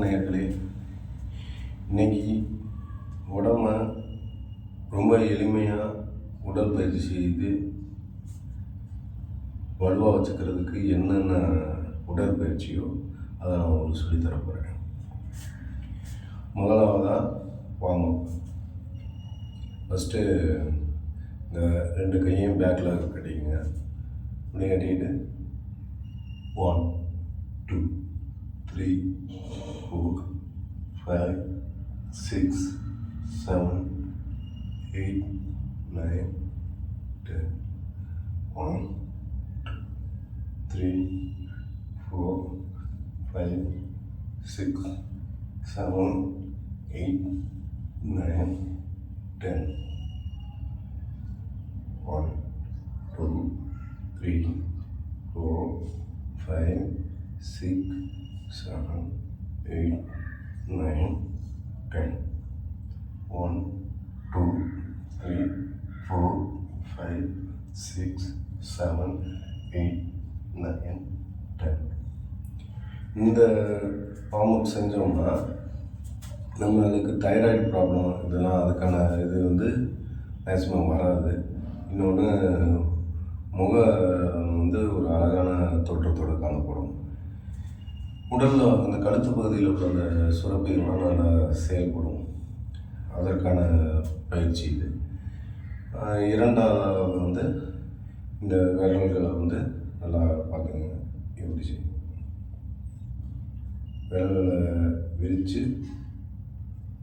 வணக்கம் நேயர்களே. இன்றைக்கி உடம்ப ரொம்ப எளிமையாக உடற்பயிற்சி செய்து வலுவாக வச்சுக்கிறதுக்கு என்னென்ன உடற்பயிற்சியோ அதை நான் உங்களுக்கு சொல்லித்தரப்போகிறேன். முதலாவதாக வார்ம். ஃபஸ்ட்டு இந்த 2 கையும் பேக்கில் கட்டிக்கங்க. இப்படி கட்டிக்கிட்டு 1 2 3 4 5 6 7 8 9 10 1 2 3 4 5 6 7 8 9 10 1 2 3 4 5 6 7 8 9 10 1 2 3 4 5 6 7 8 9 10. இந்த வார்ம் அப் செஞ்சோம்னா நம்மளுக்கு தைராய்டு ப்ராப்ளம் இதெல்லாம் அதுக்கான இது மேக்ஸிமம் வராது. இன்னொன்று முக ஒரு அழகான தோற்றத்தோடு காணப்படும். உடலில் அந்த கழுத்து பகுதியில் உள்ள அந்த சுரப்பிகள்லாம் நல்லா செயல்படும். அதற்கான பயிற்சி இது. இரண்டாவது இந்த விரல்களை நல்லா பார்த்துங்க. எப்படி செய்யும், விரல்களை விரித்து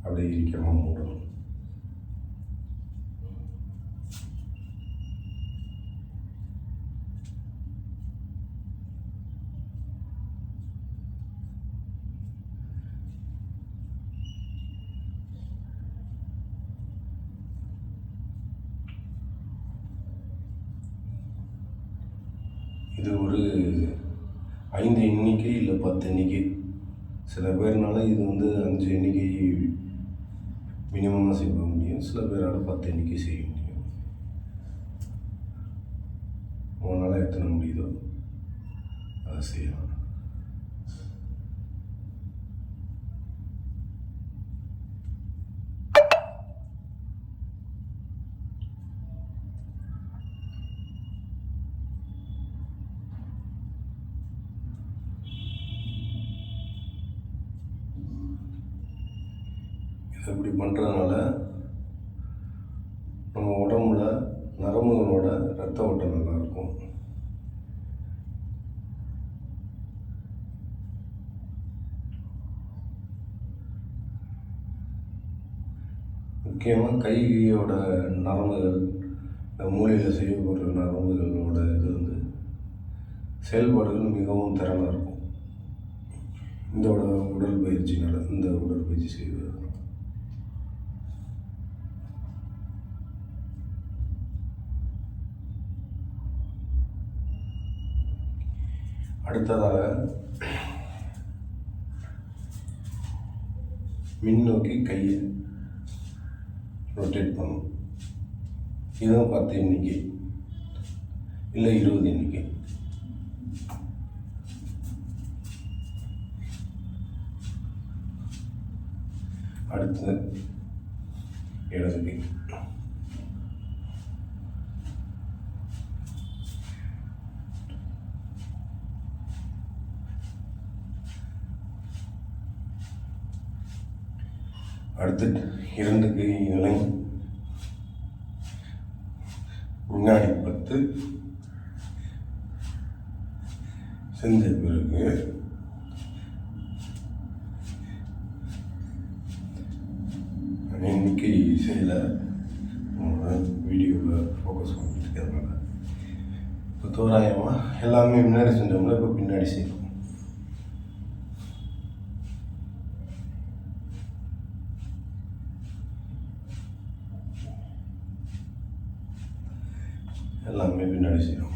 அப்படியே இறுக்கமாக மூடணும். இது ஒரு 5 எண்ணிக்கை இல்லை 10 எண்ணிக்கை. சில பேர்னால இது 5 எண்ணிக்கை மினிமமாக செய்ய முடியும். சில பேரால் 10 எண்ணிக்கை செய்ய முடியும். உங்களால் எத்தனை முடியுதோ அதை செய்யலாம். இப்படி பண்ணுறதுனால நம்ம உடம்புல நரம்புகளோட ரத்த ஓட்டம் நல்லாயிருக்கும். முக்கியமாக கையோட நரம்புகள், இந்த மூளையில் செய்யப்படுற நரம்புகளோட இது செயல்பாடுகள் மிகவும் திறனாக இருக்கும். இந்த உடற்பயிற்சி செய்வது. அடுத்ததாக முன்னோக்கி கையை ரொட்டேட் பண்ணும். இதுவும் 10 எண்ணிக்கை இல்லை 20 எண்ணிக்கை. அடுத்து இடது கை. அடுத்து 2 கைகளை முன்னாடி 10 செஞ்ச பிறகு எண்ணிக்கை செய்யல வீடியோவில் ஃபோக்கஸ் பண்ணிட்டு இருக்கிறதுனால இப்போ தோராயமாக எல்லாமே முன்னாடி செஞ்சோம்னா இப்போ பின்னாடி செய்யணும். எல்லாமே பின்னாடி செய்யணும்.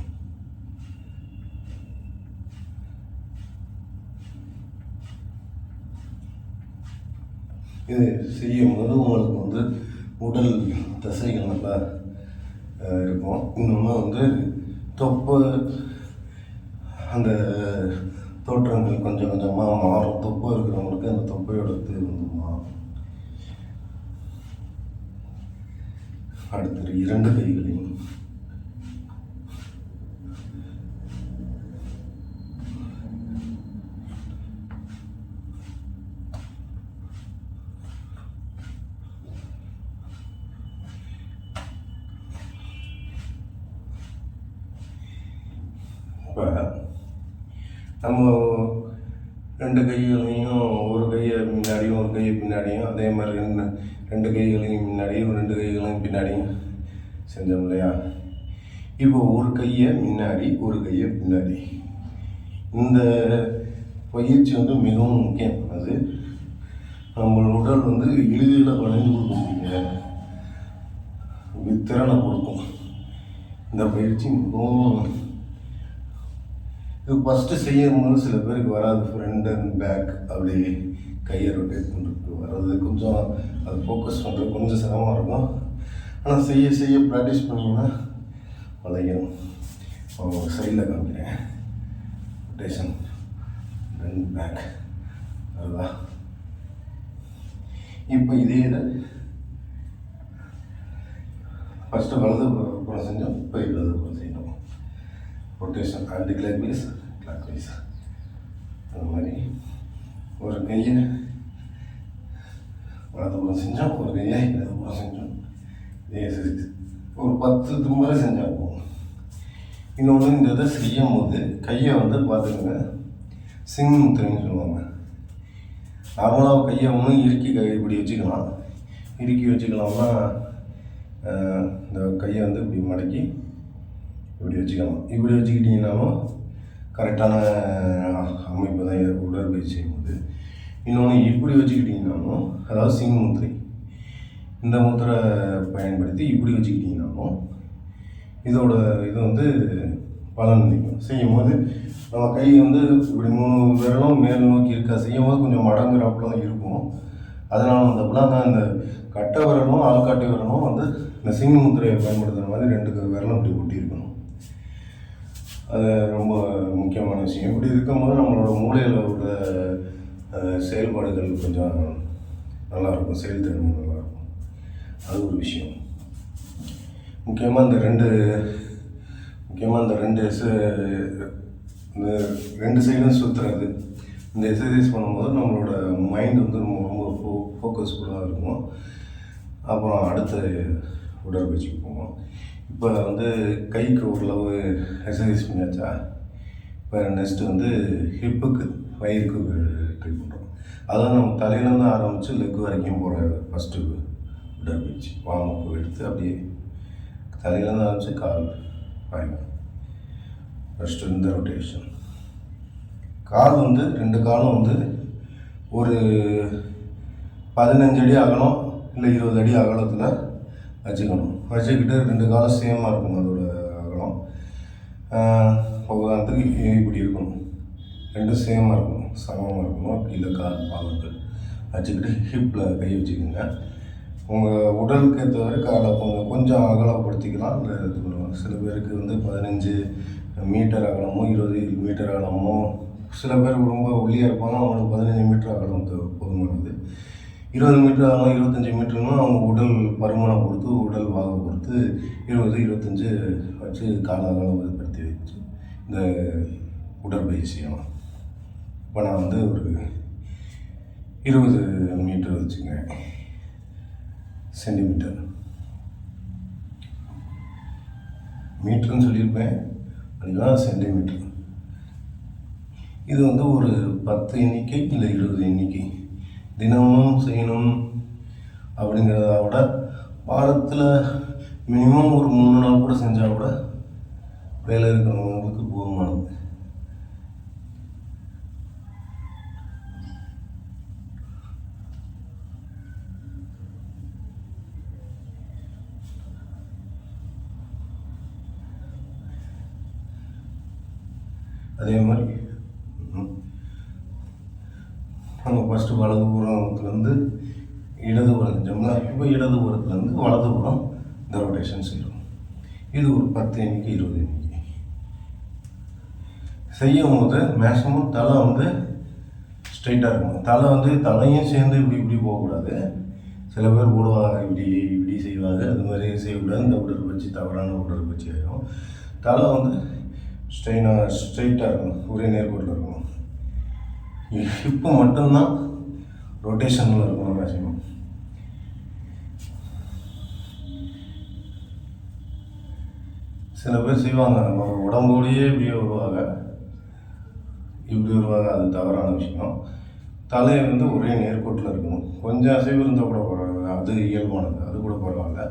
இது செய்யும் போது உங்களுக்கு உடல் தசைகள் நல்லா இருக்கும். இன்னொன்று தொப்பை அந்த தோற்றங்கள் கொஞ்சம் கொஞ்சமாக மாறும். தொப்பை இருக்கிறவங்களுக்கு அந்த தொப்பையோட இது வந்து மாறும். அடுத்து 2 கைகளையும் இப்போ நம்ம 2 கைகளையும் ஒரு கையை முன்னாடியும் ஒரு கையை பின்னாடியும், அதே மாதிரி 2 கைகளையும் முன்னாடியும் 2 கைகளையும் பின்னாடியும் செஞ்சோம் இல்லையா? இப்போ ஒரு கையை முன்னாடி ஒரு கையை பின்னாடி. இந்த பயிற்சி வந்து மிகவும் முக்கியமானது. நம்ம உடல் வந்து எளிதில் வளைந்து கொடுக்கக்கூடிய திறனை கொடுக்கும். இந்த பயிற்சி மிகவும் இது ஃபஸ்ட்டு செய்யும்போது சில பேருக்கு வராது. ஃப்ரண்ட் அண்ட் பேக் அப்படி கையை ரொட்டேட் பண்ணுறதுக்கு வர்றது கொஞ்சம் அது ஃபோக்கஸ் பண்ணுறது கொஞ்சம் சிரமமாக இருக்கும். ஆனால் செய்ய செய்ய ப்ராக்டிஸ் பண்ணிங்கன்னா வளையும். சைடில் காமிக்கிறேன். ரொட்டேஷன் அண்ட் பேக் அதுதான். இப்போ இதே இதை ஃபஸ்ட்டு வலது புறம் செஞ்சோம், இப்போ இடது புறம் செய்யணும். Rotation anti clockwise clockwise. அது மாதிரி ஒரு கையை வலதுபுறம் செஞ்சோம், ஒரு கையை இடதுபுறம் செஞ்சோம். ஒரு 10 முறை செஞ்சால் போகும். இன்னொன்று இந்த இதை செய்யும் போது கையை வந்து பார்த்துக்கோங்க, சிங் முத்திரைன்னு சொல்லுவாங்க. நார்மலாக கையை ஒன்று இறுக்கி இப்படி வச்சுக்கலாம். இறுக்கி வச்சுக்கலாம்னா இந்த கையை வந்து இப்படி மடக்கி இப்படி வச்சுக்கலாம். இப்படி வச்சுக்கிட்டிங்கனாலும் கரெக்டான அமைப்பு தான் உடற்பயிற்சி செய்யும்போது. இன்னொன்று இப்படி வச்சுக்கிட்டிங்கனாலும், அதாவது சிங் முத்திரை, இந்த முத்திரை பயன்படுத்தி இப்படி வச்சுக்கிட்டிங்கனாலும் இதோட இது வந்து பலன் நிற்கும். செய்யும்போது நம்ம கை வந்து இப்படி 3 விரலும் மேல் நோக்கி இருக்கா, செய்யும்போது கொஞ்சம் மடங்குறாப்புல தான் இருக்கும். அதனால் வந்தப்பெல்லாம் தான் இந்த கட்டை விரலும் ஆள்காட்டி விரலும் வந்து இந்த சிங் முத்திரையை பயன்படுத்துகிற மாதிரி 2 விரலும் இப்படி ஒட்டியிருக்கணும். அது ரொம்ப முக்கியமான விஷயம். இப்படி இருக்கும்போது நம்மளோட மூளையில் உள்ள செயல்பாடுகள் கொஞ்சம் நல்லாயிருக்கும், செயல்திறன் நல்லாயிருக்கும். அது ஒரு விஷயம். முக்கியமாக இந்த ரெண்டு சைடும் சுற்றுறது, இந்த எக்ஸசைஸ் பண்ணும்போது நம்மளோட மைண்ட் வந்து ரொம்ப ஃபோக்கஸ்ஃபுல்லாக இருக்கும். அப்புறம் அடுத்த உடற்பயிற்சிக்கு போவோம். இப்போ வந்து கைக்கு ஓரளவு எக்ஸசைஸ் பண்ணியாச்சா, இப்போ நெக்ஸ்ட்டு வந்து ஹிப்புக்கு, வயிறுக்கு ட்ரை பண்ணுறோம். அதான் நம்ம தலையிலேருந்து ஆரம்பித்து லெக் வரைக்கும் போகிற ஃபஸ்ட்டு உடற்பயிற்சி. வார்ம் எடுத்து அப்படியே தலையிலேருந்து ஆரம்பித்து கால் பாருங்க. ஃபஸ்ட்டு இந்த ரொட்டேஷன். கால் வந்து 2 காலும் வந்து ஒரு 15 அடி அகலம் இல்லை 20 அடி அகலத்தில் வச்சுக்கணும். வச்சுக்கிட்டு 2 காலம் சேமாக இருக்கணும். அதோட அகலம் உதாரணத்துக்கு இப்படி இருக்கணும். 2 சேமாக இருக்கணும், சமமாக இருக்கணும். கீழே கால் பாதங்கள் வச்சுக்கிட்டு ஹிப்பில் கை வச்சுக்கோங்க. உங்கள் உடலுக்கு ஏற்றவரை காலை கொஞ்சம் அகலப்படுத்திக்கலாம். இல்லை இது பண்ணுவாங்க. சில பேருக்கு வந்து 15 மீட்டர் அகலமோ 20 மீட்டர் அகலமோ, சில பேர் ரொம்ப ஒல்லியாக இருப்பாங்க, அவங்களுக்கு 15 மீட்டர் அகலம் போதுமானது. 20 மீட்டர் ஆகலாம், 25 மீட்டர்னா அவங்க உடல் பருமனை பொறுத்து, உடல் வாகை பொறுத்து 20, 25 வச்சு கால அகலப்படுத்தி வச்சு இந்த உடற்பயிற்சி செய்யலாம். இப்போ நான் வந்து ஒரு 20 மீட்டர் வச்சுங்க, சென்டிமீட்டர் மீட்டர்னு சொல்லியிருப்பேன், அதுதான் சென்டிமீட்டர். இது வந்து ஒரு 10 எண்ணிக்கை இல்லை 20 எண்ணிக்கை தினமும் செய்யணும். அப்படிங்கிறத விட வாரத்தில் மினிமம் ஒரு 3 நாள் கூட செஞ்சால் கூட வேலை இருக்கிறவங்களுக்கு போதுமானது. அதே மாதிரி நம்ம ஃபஸ்ட்டு வலதுபுறத்துலேருந்து இடதுபுறம் செஞ்சோம்னா, இப்போ இடதுபுறத்துலேருந்து வலதுபுறம் இந்த ரொட்டேஷன் செய்கிறோம். இது ஒரு 10 எண்ணிக்கை 20 எண்ணிக்கை செய்யும் போது மேக்ஸிமம் தலை வந்து ஸ்ட்ரைட்டாக இருக்கணும். தலை வந்து தலையும் சேர்ந்து இப்படி இப்படி போகக்கூடாது. சில பேர் போடுவாங்க இப்படி இப்படி செய்வாங்க, அது மாதிரி செய்யக்கூடாது. இந்த உடற்பயிற்சி தவறான உடற்பயிற்சி ஆகிடும். தலை வந்து ஸ்ட்ரைட்டாக இருக்கணும், ஒரே நேர்கோட்டில் இருக்கணும். ஹிப்பு மட்டும்தான் ரொட்டேஷனில் இருக்கணும் மேக்ஸிமம். சில பேர் செய்வாங்க, நம்ம உடம்போடையே இப்படியே வருவாங்க, இப்படி வருவாங்க, அது தவறான விஷயம். தலை வந்து ஒரே நேர்கோட்டில் இருக்கணும். கொஞ்சம் அசைவு இருந்தால் கூட பரவாயில்ல, அது இயல்பானது, அது கூட பரவாயில்ல.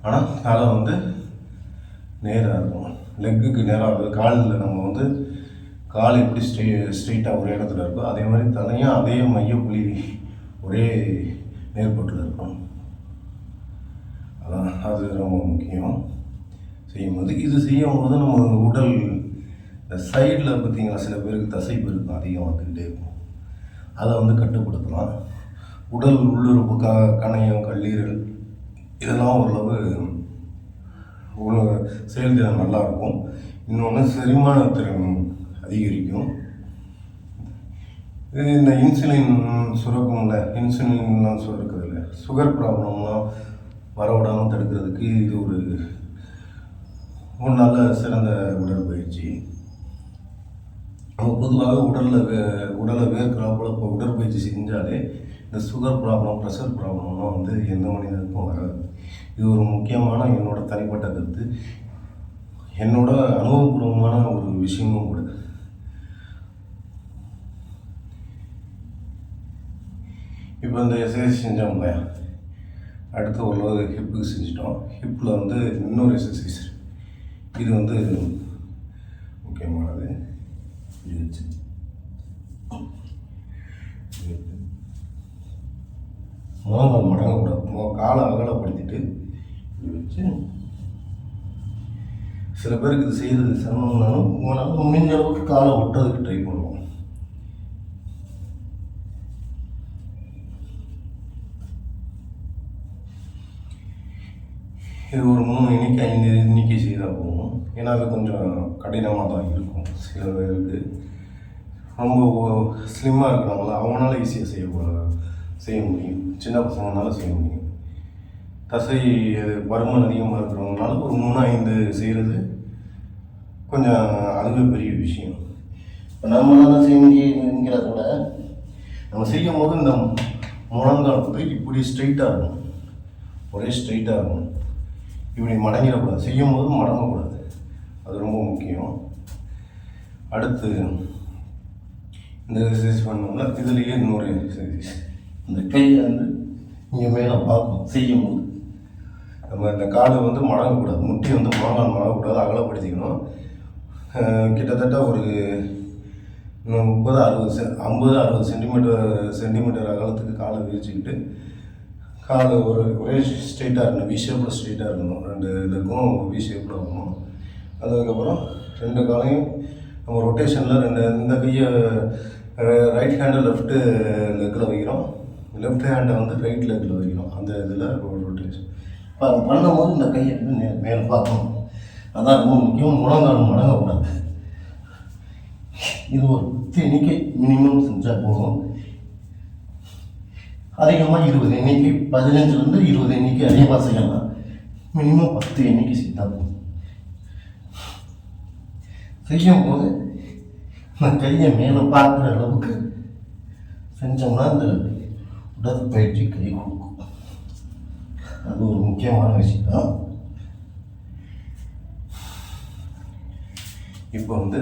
ஆனால் தலை வந்து நேராக இருக்கும், லெக்குக்கு நேராக இருக்கும். காலில் நம்ம வந்து கால் எப்படி ஸ்ட்ரெயிட்டாக ஒரே இடத்துல இருக்கோ அதே மாதிரி தலையும் அதே மையப்புள்ளி ஒரே நேர்கோட்டில் இருக்கும். அதான் அது ரொம்ப முக்கியம் செய்யும்போது. இது செய்யும்போது நம்ம உடல் இந்த சைடில் பார்த்திங்கன்னா சில பேருக்கு தசை பெருக்கம் அதிகம் வந்துக்கிட்டே இருக்கும், அதை வந்து கட்டுப்படுத்தலாம். உடல் உள்ளுறுப்பு கணையம், கல்லீரல் இதெல்லாம் ஓரளவு செயல்திறன் நல்லாயிருக்கும். இன்னொன்று செரிமான திறன் அதிகரிக்கும். இந்த இன்சுலின் சுரக்கும்ல, இன்சுலின்லாம் சுரக்குதில்ல, சுகர் ப்ராப்ளம்லாம் வரவிடாமல் தடுக்கிறதுக்கு இது ஒரு நல்ல சிறந்த உடற்பயிற்சி. நம்ம பொதுவாக உடலை வேர்க்கிறாப்புல இப்போ உடற்பயிற்சி செஞ்சாலே இந்த சுகர் ப்ராப்ளம், ப்ரெஷர் ப்ராப்ளம்லாம் வந்து எந்த மனிதனுக்கும் வராது. இது ஒரு முக்கியமான என்னோட தனிப்பட்ட கருத்து, என்னோட அனுபவபூர்வமான ஒரு விஷயமும் கூட. இப்போ இந்த எக்ஸசைஸ் செஞ்சோம்ல, அடுத்து ஓரளவு ஹிப்புக்கு செஞ்சிட்டோம். ஹிப்பில் வந்து இன்னொரு எக்ஸசைஸ், இது வந்து முக்கியமானது. இது வச்சு முழங்கால் மடங்கக்கூடாது, காலை அகலப்படுத்திட்டு இது வச்சு. சில பேருக்கு இது செய்கிறது சிரமம்னாலும் உங்களால் முடிஞ்ச அளவுக்கு காலை ஒட்டுறதுக்கு ட்ரை பண்ணுவோம். இது ஒரு 3 எண்ணிக்கை 5 எண்ணிக்கை செய்தால் போகும். ஏன்னா அது கொஞ்சம் கடினமாக தான் இருக்கும். சில பேருக்கு ரொம்ப ஸ்லிம்மாக இருக்கிறவங்கள அவங்களால ஈஸியாக செய்ய முடியும், சின்ன பசங்களால செய்ய முடியும். தசை பருமன் அதிகமாக இருக்கிறவங்களால ஒரு 3-5 செய்கிறது கொஞ்சம் அதுவே பெரிய விஷயம். இப்போ நம்மளால செஞ்சுங்கிற கூட நம்ம செய்யும் போது இந்த முழங்கால் வந்து இப்படி ஸ்ட்ரைட்டாக இருக்கும், ஒரே ஸ்ட்ரைட்டாக இருக்கும், இப்படி மடங்கிடக்கூடாது. செய்யும் போது மடங்கக்கூடாது, அது ரொம்ப முக்கியம். அடுத்து இந்த எக்ஸசைஸ் பண்ணோம்னா இதுலேயே இன்னொரு எக்ஸசைஸ், இந்த கையை வந்து இங்கே மேலே பார்க்கும். செய்யும் போது நம்ம இந்த காலை வந்து மடங்கக்கூடாது, முட்டி வந்து முழங்கால் மடங்கக்கூடாது, அகலப்படுத்திக்கணும். கிட்டத்தட்ட ஒரு 50-60 சென்டிமீட்டர் அகலத்துக்கு காலை விரிச்சுக்கிட்டு காலை ஒரே ஸ்ட்ரெயிட்டாக இருக்கணும், வி ஷேப்பில் ஸ்ட்ரெயிட்டாக இருக்கணும். 2 லெக்கும் வி ஷேப்பில் வரணும். அதுக்கப்புறம் 2 காலையும் நம்ம ரொட்டேஷனில் இந்த கையை ரைட் ஹேண்டை லெஃப்ட்டு லெக்கில் வைக்கிறோம், லெஃப்ட் ஹேண்டை வந்து ரைட் லெக்கில் வைக்கிறோம். அந்த இதில் ரொட்டேஷன் பண்ணும்போது இந்த கையை வந்து மேலே பார்க்கணும், அதான் ரொம்ப முக்கியம். முழங்கால் மடங்கக்கூடாது. இது ஒரு 10 எண்ணிக்கை மினிமம் செஞ்சால் போதும். அதிகமாக 20 எண்ணிக்கை, 15-20 எண்ணிக்கை அதிகமாக செய்யலாம். மினிமம் 10 எண்ணிக்கை செய்தால் போதும். செய்யும் போது இந்த கையை மேலே பார்க்குற அளவுக்கு செஞ்சோம்னா இந்த உடற்பயிற்சி கை கொடுக்கும். அது ஒரு முக்கியமான விஷயம். இப்போ வந்து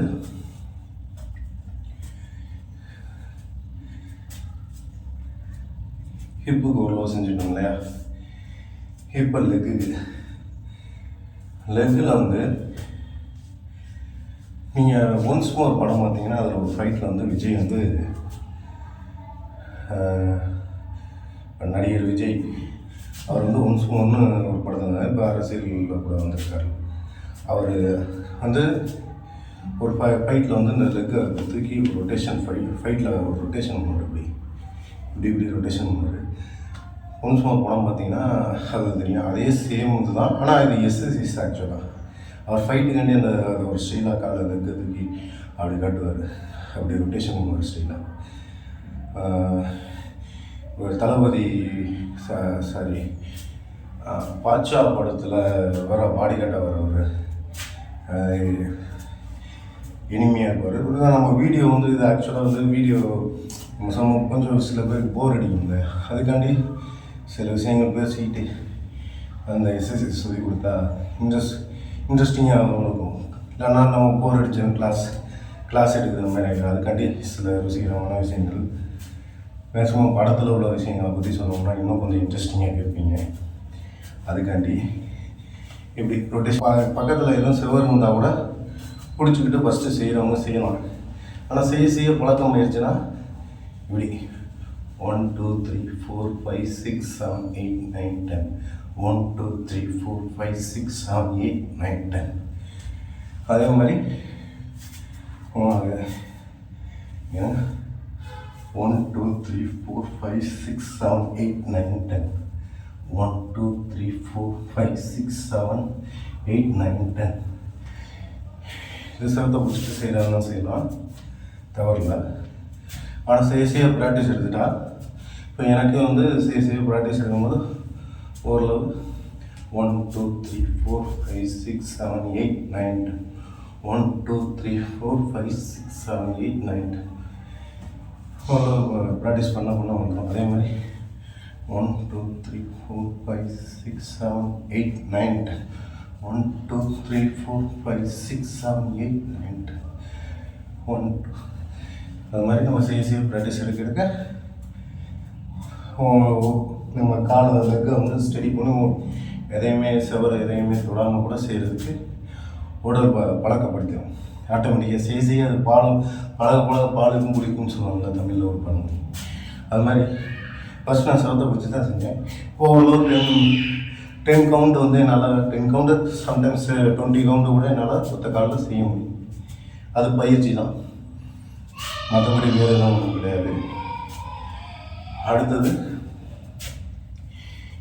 ஹிப்புக்கு ஓரளவு செஞ்சுட்டோம் இல்லையா? ஹிப்பை லெக்கில் வந்து நீங்கள் ஒன்ஸ் மோர் படம் பார்த்தீங்கன்னா அதில் ஒரு ஃபைட்டில் வந்து விஜய் வந்து நடிகர் விஜய் அவர் வந்து ஒன்ஸ் மோர்னு ஒரு படத்தில் இப்போ அரசியலில் கூட வந்திருக்காரு. அவர் வந்து ஒரு ஃபைட்டில் வந்து இந்த லெக்கை தூக்கி ரொட்டேஷன் ஃபைட்டில் ஒரு ரொட்டேஷன் பண்ணுவார், இப்படி ரொட்டேஷன் பண்ணுவார். ஒன்ஸ் மோர் படம் பார்த்தீங்கன்னா அது தெரியும், அதே சேம் இது தான். ஆனால் இது எஸ்எஸ்எஸ் ஆக்சுவலாக அவர் ஃபைட்டுக்காண்டி அந்த ஒரு ஸ்டைலாக காலை லெக்கை தூக்கி அப்படி காட்டுவார். அப்படி ரொட்டேஷன் பண்ணுவார் ஸ்டைலாக. ஒரு தளபதி சாரி பாட்ஷா படத்தில் வர பாடி காட்ட வரவர் இனிமையாக இருப்பார். இதுதான் நம்ம வீடியோ வந்து இது ஆக்சுவலாக வந்து வீடியோ கொஞ்சம் சில பேருக்கு போர் அடிக்குங்க. அதுக்காண்டி சில விஷயங்கள் பேசிக்கிட்டு அந்த எக்ஸசைஸ் சொல்லி கொடுத்தா இன்ட்ரெஸ்டிங்காக இருக்கும். இல்லைன்னா நம்ம போர் அடித்தோம் கிளாஸ் எடுக்கிற மாதிரி ஆகிடும். அதுக்காண்டி சில ருசிகரமான விஷயங்கள் மேக்ஸிமம் படத்தில் உள்ள விஷயங்களை பற்றி சொல்லணும்னா இன்னும் கொஞ்சம் இன்ட்ரெஸ்டிங்காக கேட்பீங்க. அதுக்காண்டி இப்படி ரொட்டேஷன் பக்கத்தில் எதுவும் சிறுவர் இருந்தால் கூட பிடிச்சிக்கிட்டு ஃபஸ்ட்டு செய்கிறவங்க செய்யலாம். ஆனால் செய்ய பழக்கம் ஆயிடுச்சுன்னா இப்படி 1 2 3 4 5 6 7 8 9 10 1 2 3 4 5 6 7 8 9 10. அதே மாதிரி 1 2 3 4 5 6 7 8 9 10 1 2 3 4 5 6 7 8 9 10. இது சிறந்த பிடிச்சிட்டு செய்கிறாங்கன்னா செய்யலாம், தவறில்லை. ஆனால் செய்ய ப்ராக்டிஸ் எடுத்துட்டா இப்போ எனக்கு வந்து செய்ய ப்ராக்டிஸ் எடுக்கும்போது ஓரளவு 1 2 3 4 5 6 7 8 9 1 2 3 4 5 6 7 8 9 ஓரளவு ப்ராக்டிஸ் பண்ண வந்துடும். அதே மாதிரி 1 2 3 4 5 6 7 8 9 10 1 2 3 4 5 6 7 8 9 10 1 2. அது மாதிரி நம்ம செய்ய ப்ராக்டிஸ் எடுக்க நம்ம காலை லெக்கை வந்து ஸ்டடி பண்ணி எதையுமே எதையுமே தொடாமல் கூட செய்கிறதுக்கு உடல் பழக்கப்படுத்திடும். ஆட்டோமேட்டிக்காக செய்ய அது பழக பாலுக்கும் குடிக்கும்னு சொல்லுவாங்க தமிழில் ஒரு பழமொழி. அது மாதிரி ஃபஸ்ட் நான் சிரத்தை பிடிச்சி தான் செஞ்சேன். ஓரளவு 10 கவுண்ட் வந்து என்னால் 10 கவுண்டு சம்டைம்ஸ் 20 கவுண்டு கூட என்னால் ஒத்த காலில் செய்ய முடியும். அது பயிற்சி தான், மற்றபடி வேறு எதுவும் ஒன்றும் கிடையாது. அடுத்தது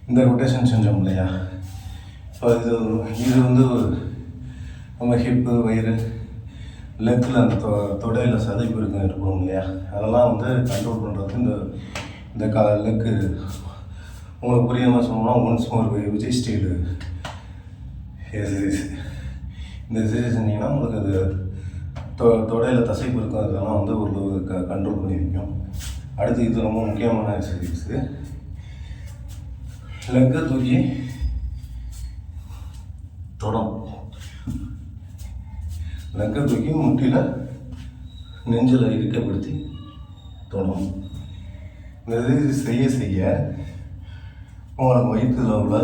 இந்த ரொட்டேஷன் செஞ்சோம் இல்லையா, இப்போ இது வந்து நம்ம ஹிப்பு வயிறு லெக்கில் அந்த தொடையில் சதைப்பு இருக்கும் இல்லையா, அதெல்லாம் வந்து கண்ட்ரோல் பண்ணுறதுக்கு இந்த லெக்கு உங்களுக்கு புரியாமல் சொன்னோம்னா once more Vijay style exercise. இந்த எக்ஸசைஸ் செஞ்சிங்கன்னா உங்களுக்கு அது தொடையில் தசைப்பு இருக்கும், அதெல்லாம் வந்து ஒரு கண்ட்ரோல் பண்ணி வைக்கும். அடுத்து இது ரொம்ப முக்கியமான எக்ஸசைஸு, லெக்கை தூக்கி லெக்கை தூக்கி முட்டியில் நெஞ்சில் இறுக்கப்படுத்தி தொடரும். இந்த இது செய்ய உங்களுக்கு வயிற்றில் உள்ள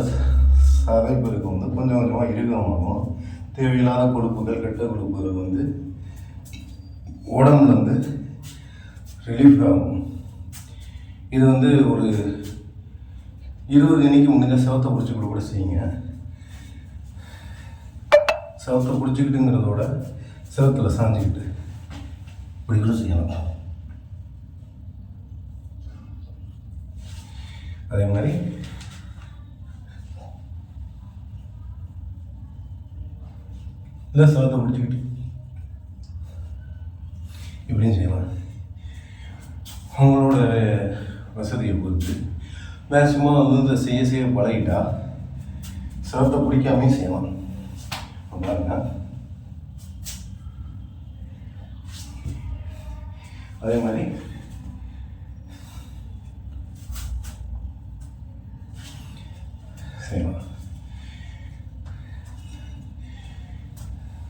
சதைப்பெருக்கு வந்து கொஞ்சம் கொஞ்சமாக இறுக்கமாகும். தேவையில்லாத கொழுப்புகள் கெட்ட கொழுப்புகள் வந்து உடம்புல வந்து ரிலீஃப் ஆகும். இது வந்து ஒரு 20 எண்ணிக்கை முடிஞ்ச செவத்தை பிடிச்சிக்கிட்டு கூட செய்யுங்க. செவத்தை பிடிச்சிக்கிட்டுங்கிறதோட செவத்தில் சாஞ்சிக்கிட்டு இப்படி கூட செய்யலாம். அதே மாதிரி இல்லை செவத்தை பிடிச்சிக்கிட்டு இப்படியும் செய்யலாம். உங்களோட வசதியை பொறுத்து மேக்ஸிமம் வந்து செய்ய பழகிட்டா செவத்தை பிடிக்காமே செய்யலாம். பாருங்க, அதே மாதிரி செய்யலாம்.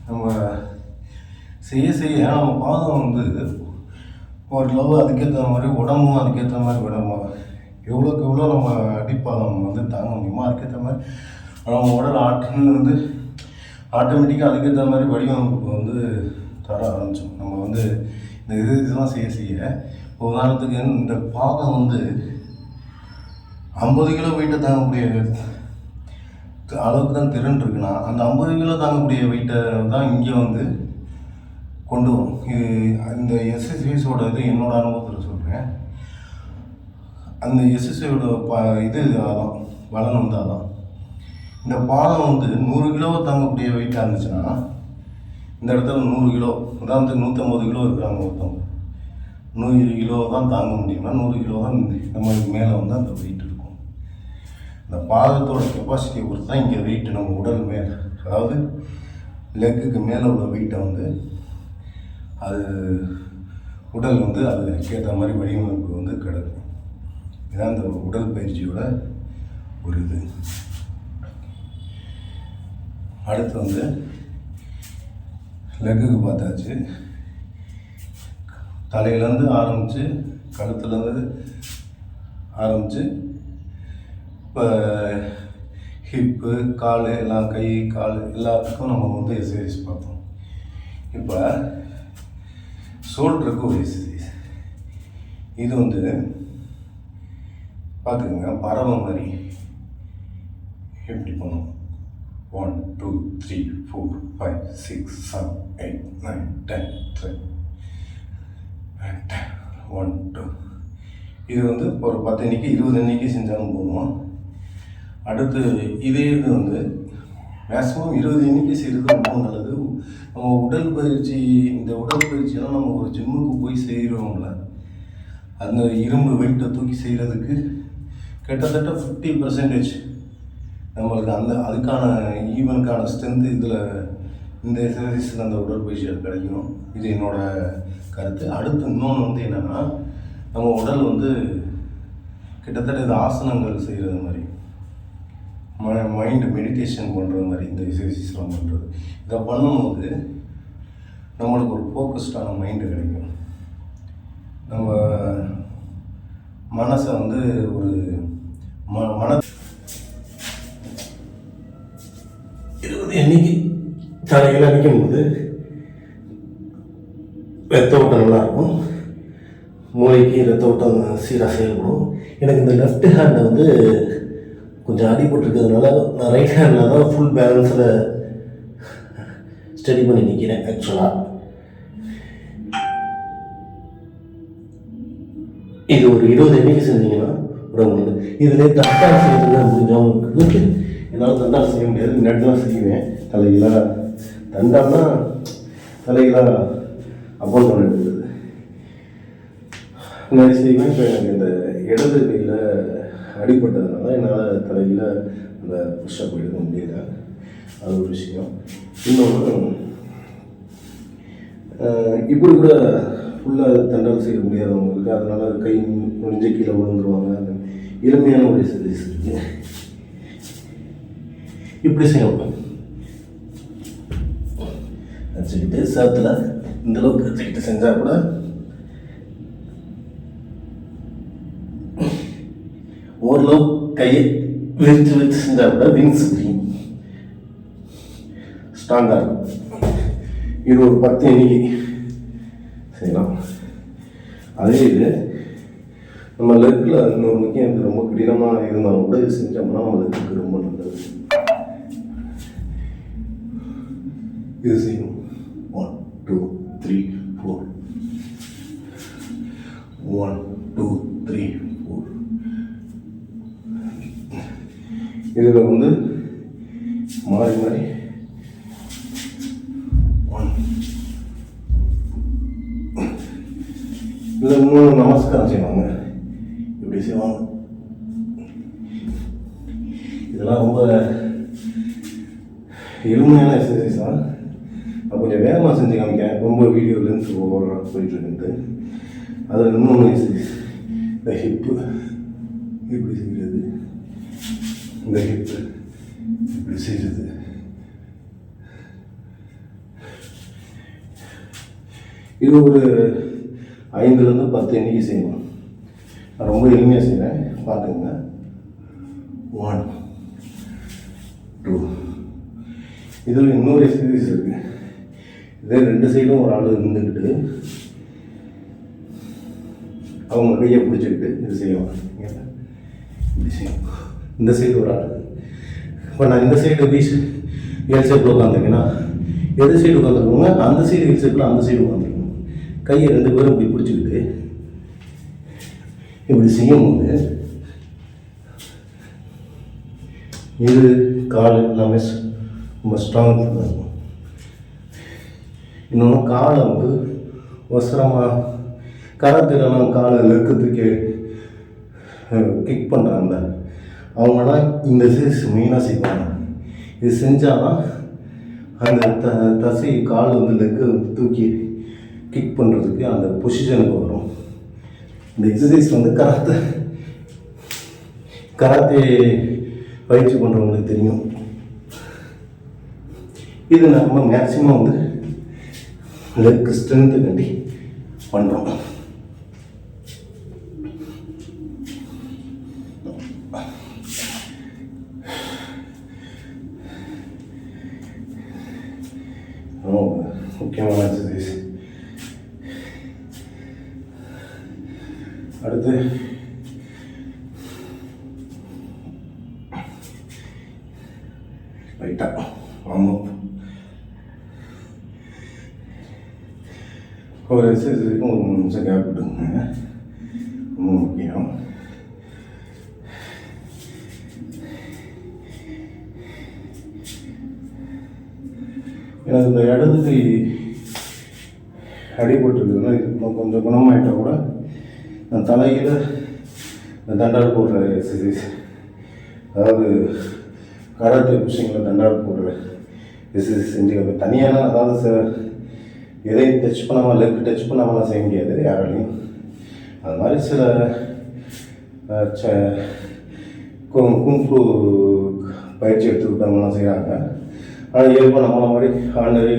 நம்ம செய்ய நம்ம பாதம் வந்து ஒரு லவ் அதுக்கேற்ற மாதிரி உடம்பும் அதுக்கேற்ற மாதிரி விடமா எவ்வளோக்கு எவ்வளோ நம்ம அடிப்பாதம் வந்து தாங்க முடியுமோ அதுக்கேற்ற மாதிரி நம்ம உடல் ஆற்றல் வந்து ஆட்டோமேட்டிக்காக அதுக்கேற்ற மாதிரி வடிவமைப்பு வந்து தர ஆரம்பித்தோம். நம்ம வந்து இந்த இதெல்லாம் செய்ய உதாரணத்துக்கு இந்த பாதம் வந்து 50 கிலோ வெயிட்டை தாங்கக்கூடிய அளவுக்கு தான் திறன் இருக்குன்னா அந்த 50 கிலோ தாங்கக்கூடிய வெயிட்டை தான் இங்கே வந்து கொண்டு வரும். இது இந்த எஸ்எஸ்விஸோட இது என்னோட அனுபவத்தில் சொல்கிறேன். அந்த எஸ்எஸ்வியோட இது அதான் பலன் வந்து அதான். இந்த பாதம் வந்து 100 கிலோவை தாங்கக்கூடிய வெயிட்டாக இருந்துச்சுன்னா இந்த இடத்துல 100 கிலோ உதாரணத்துக்கு 150 கிலோ இருக்கிறாங்க ஒருத்தவங்க, 100 கிலோ தான் தாங்க முடியுமா, 100 கிலோ தான் நம்மளுக்கு மேலே வந்து அந்த வெயிட் இருக்கும். இந்த பாதத்தோட கெப்பாசிட்டியை பொறுத்து தான் இங்கே வெயிட் நம்ம உடல் மேலே, அதாவது லெக்குக்கு மேலே உள்ள வெயிட்டை வந்து அது உடல் வந்து அதுக்கேற்ற மாதிரி வடிவமைப்பு வந்து கிடக்கும். இதுதான் இந்த உடல் பயிற்சியோட ஒரு இது. அடுத்து வந்து லெக்குக்கு பார்த்தாச்சு. தலையிலேருந்து ஆரம்பித்து கழுத்துலேருந்து ஆரம்பித்து இப்போ ஹிப்பு, கால் எல்லாம், கை கால் எல்லாத்துக்கும் நம்ம வந்து எக்ஸசைஸ் பார்த்தோம். இப்போ ஷோல்டருக்கு ஒரு எக்ஸசைஸ். இது வந்து பார்த்துக்கோங்க, பறவை மாதிரி எப்படி பண்ணும். 1 2 3 4 5 6 7 8 9 10 1 2. இது வந்து ஒரு 10 எண்ணிக்கை 20 எண்ணிக்கை செஞ்சாலும் போதும். அடுத்து இதே இது வந்து மேக்ஸிமம் 20 எண்ணிக்கை செய்கிறது ரொம்ப நல்லது. நம்ம உடற்பயிற்சி, இந்த உடற்பயிற்சியெல்லாம் நம்ம ஒரு ஜிம்முக்கு போய் செய்கிறோம்ல, அந்த இரும்பு வெயிட்டை தூக்கி செய்கிறதுக்கு கிட்டத்தட்ட 50% நம்மளுக்கு அதுக்கான ஈவனுக்கான ஸ்ட்ரென்த்து இதில் இந்த எக்ஸசைஸில் அந்த உடற்பயிற்சிகள் கிடைக்கும். இது என்னோடய கருத்து. அடுத்து இன்னொன்று வந்து என்னென்னா, நம்ம உடல் வந்து கிட்டத்தட்ட இது ஆசனங்கள் செய்கிறது மாதிரி, மைண்டு மெடிடேஷன் பண்ணுறது மாதிரி இந்த எக்ஸசைஸ்லாம் பண்ணுறது. இதை பண்ணும்போது நம்மளுக்கு ஒரு ஃபோக்கஸ்டான மைண்டு கிடைக்கும். நம்ம மனசை வந்து ஒரு மன 20 எண்ணிக்கை தலையில் அடிக்கும்போது ரத்த ஓட்டம் நல்லாயிருக்கும், மூளைக்கு ரத்த ஓட்டம் சீராக செயல்படும். எனக்கு இந்த லெஃப்ட் ஹேண்டை வந்து கொஞ்சம் அடிபட்டுருக்கிறதுனால நான் ரைட் ஹேண்டில் தான் ஃபுல் பேலன்ஸில் ஸ்டடி பண்ணி நிற்கிறேன். ஆக்சுவலாக இது ஒரு 20 எண்ணிக்கை செஞ்சீங்கன்னா ரொம்ப, இதில் தட்டால் செய்யறது முடிஞ்சவங்களுக்கு, என்னால் தண்டால் செய்ய முடியாது, நெட்லாம் செய்வேன். தலைகளாக தண்டால்னா தலைகளாக அப்போல் பண்ணிட்டு நிறைய செய்வேன். இப்போ எனக்கு இந்த இடது கையில் அடிப்பட்டதுனால என்னால் தலையில் அந்த புஷ்அப் எடுக்க முடியல. அது ஒரு விஷயம். இன்னொன்று, இப்படி கூட ஃபுல்லாக தண்டால் செய்ய முடியாதவங்களுக்கு, அதனால் கை முடிஞ்ச கீழே விழுந்துருவாங்க. அந்த எளிமையான ஒரு எக்ஸசைஸ் இருக்குது. இப்படி செய்யணும். வச்சுக்கிட்டு சேத்துல இந்தளவுக்கு வச்சுக்கிட்டு செஞ்சால் கூட ஓரளவு கையை விரித்து செஞ்சால் கூட விங்ஸ் ஸ்ட்ராங்காக இருக்கும். இது ஒரு 10 எண்ணிக்கை செய்யலாம். அதே இது நம்ம லெக்கில் இன்னொரு முக்கியம், இது ரொம்ப கடினமாக இருந்தாலும் கூட இது செஞ்சோம்னா நம்ம லெக்குக்கு ரொம்ப நல்லது. இது செய்யணும். 1 2 3 4 1 2 3 4. இதில் வந்து மாறி மாறி 1 இதில் 3 நமஸ்காரம் செய்வாங்க. இப்படி செய்வாங்க. இதெல்லாம் ரொம்ப எளிமையான எக்ஸசைஸ் தான். கொஞ்சம் வேகமாக செஞ்சு காமிக்கேன், ரொம்ப வீடியோ லென்ஸ் ஓவராக போயிட்டுருக்கு. அதில் இன்னொன்று எக்ஸசைஸ், இந்த ஹிப்பு இப்படி செய்கிறது, இந்த ஹிப்பு இப்படி செய்கிறது. இது ஒரு 5லேருந்து 10 எண்ணிக்கை செய்யணும். நான் ரொம்ப எளிமையாக செய்கிறேன், பார்த்துங்க. 1 2. இதில் இன்னொரு எக்ஸசைஸ் இருக்குது. இதே 2 சைடும் ஒரு ஆள் நின்றுக்கிட்டு அவங்க கையை பிடிச்சிக்கிட்டு இது செய்வாங்க. இப்படி செய்யும். இந்த சைடு ஒரு ஆள். இப்போ நான் இந்த சைடு எல் ஷேப்பில் உட்காந்துருக்கேன்னா, எது சைடு உட்காந்துருக்கோங்க அந்த சைடு எல் ஷேப்பில் அந்த சைடு உட்காந்துருக்கணும். கையை 2 பேரும் இப்படி பிடிச்சிக்கிட்டு இப்படி செய்யும்போது இது கால் எல்லாமே ரொம்ப ஸ்ட்ராங்காக இருக்கும். இன்னொன்று காலை வந்து அவசரமாக கராத்தேலாம் காலை லெக்கத்துக்கு கிக் பண்ணுறாங்க, அவங்களாம் இந்த எக்ஸசைஸ் மெயினாக செய்வாங்க. இது செஞ்சால் தான் அந்த தசை கால் வந்து லெக்கை வந்து தூக்கி கிக் பண்ணுறதுக்கு அந்த பொசிஷனுக்கு வரும். இந்த எக்ஸசைஸ் வந்து கராத்தே பயிற்சி பண்ணுறவங்களுக்கு தெரியும். இது நம்ம மேக்ஸிமம் வந்து லெக் ஸ்ட்ரென்த்து கட்டி பண்ணுறோம். முக்கியமான எக்ஸசைஸ். அடுத்து லைட்டாக வார்ம் ஒரு எக்ஸசைஸுக்கு ஒரு 3 நிமிஷம் கேப் விட்டுங்க, ரொம்ப முக்கியம். எனக்கு இந்த இடது கை அடிபட்டுருக்குதுன்னா இது கொஞ்சம் குணமாயிட்டால் கூட நான் தலையில் இந்த தண்டால் போடுற எக்ஸசைஸ், அதாவது கராத்தே புஷிங்கில் தண்டால் போடுற எக்ஸசைஸ் செஞ்சு தனியான, அதாவது எதையும் டச் பண்ணாமல் லெக் டச் பண்ணாமலாம் செய்ய முடியாது யாராலையும். அது மாதிரி சில குங்ஃபு பயிற்சி எடுத்துக்கிட்டவங்களாம் செய்கிறாங்க. ஆனால் இயல்பாக நம்மள மாதிரி ஆர்டினரி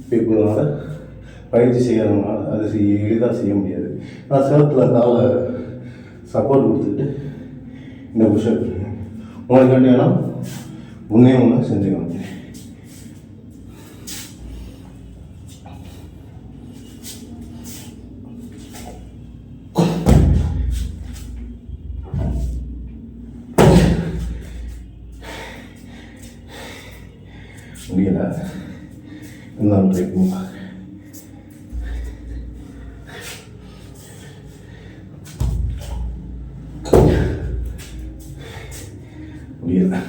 பீப்புள்னால பயிற்சி செய்யாதவங்களால அது எளிதாக செய்ய முடியாது. ஆனால் சிரத்தில் காலை சப்போர்ட் கொடுத்துட்டு இந்த புஷ்அப் உங்களுக்கு வேண்டியனா ஒன்று செஞ்சுக்கணும். முடியலை இருந்தாலும் ட்ரை பண்ணுவாங்க. முடியலை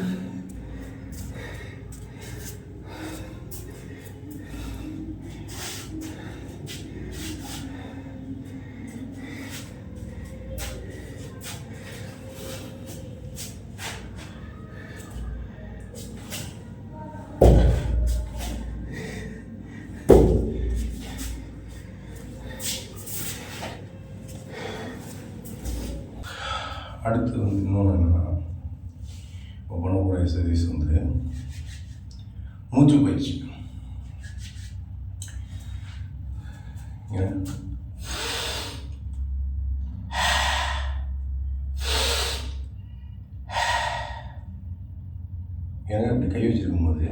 அடுத்து வந்து இன்னொன்று என்னென்னா, இப்போ பண்ண போகிற எக்ஸசைஸ் வந்து மூச்சு பயிற்சி. ஏன்னா அப்படி கை வச்சிருக்கும் போது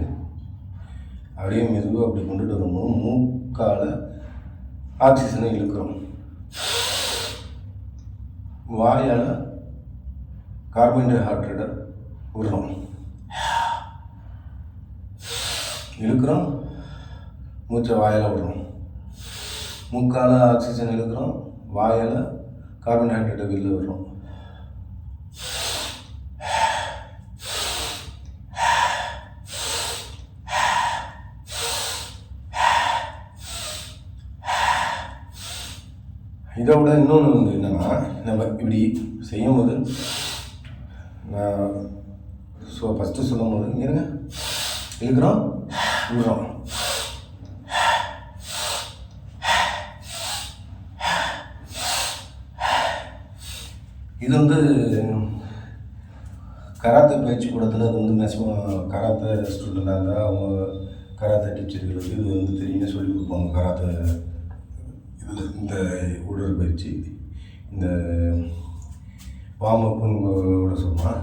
அப்படியே மெதுவாக அப்படி கொண்டுட்டு வரும்போது மூக்கால் ஆக்சிஜனை இழுக்கிறோம், வாயால் கார்பன் டை ஆக்சைடை விடுறோம், இழுக்கிறோம், மூச்சை வாயால் விடுறோம், மூக்கால் ஆக்சிஜன் இழுக்கிறோம், வாயால் கார்பன் டை ஆக்சைடை வெளில விடுறோம். இதை விட இன்னொன்று வந்து என்னென்னா, நம்ம இப்படி செய்யும்போது ஃபஸ்ட்டு சொல்லும் போது இருங்க இழுக்கிறோம் விடுறோம், இது வந்து கராத்தே பயிற்சி கூடத்தில் அது வந்து மேக்ஸிமம் கராத்தே ஸ்டூடெண்டாக இருந்தால் அவங்க கராத்தே டீச்சர்களுக்கு இது வந்து தெரியும்னு சொல்லி கொடுப்பாங்க. கராத்தே இதில் இந்த உடற்பயிற்சி இந்த வார்மப்புன்னு கூட சொல்லலாம்.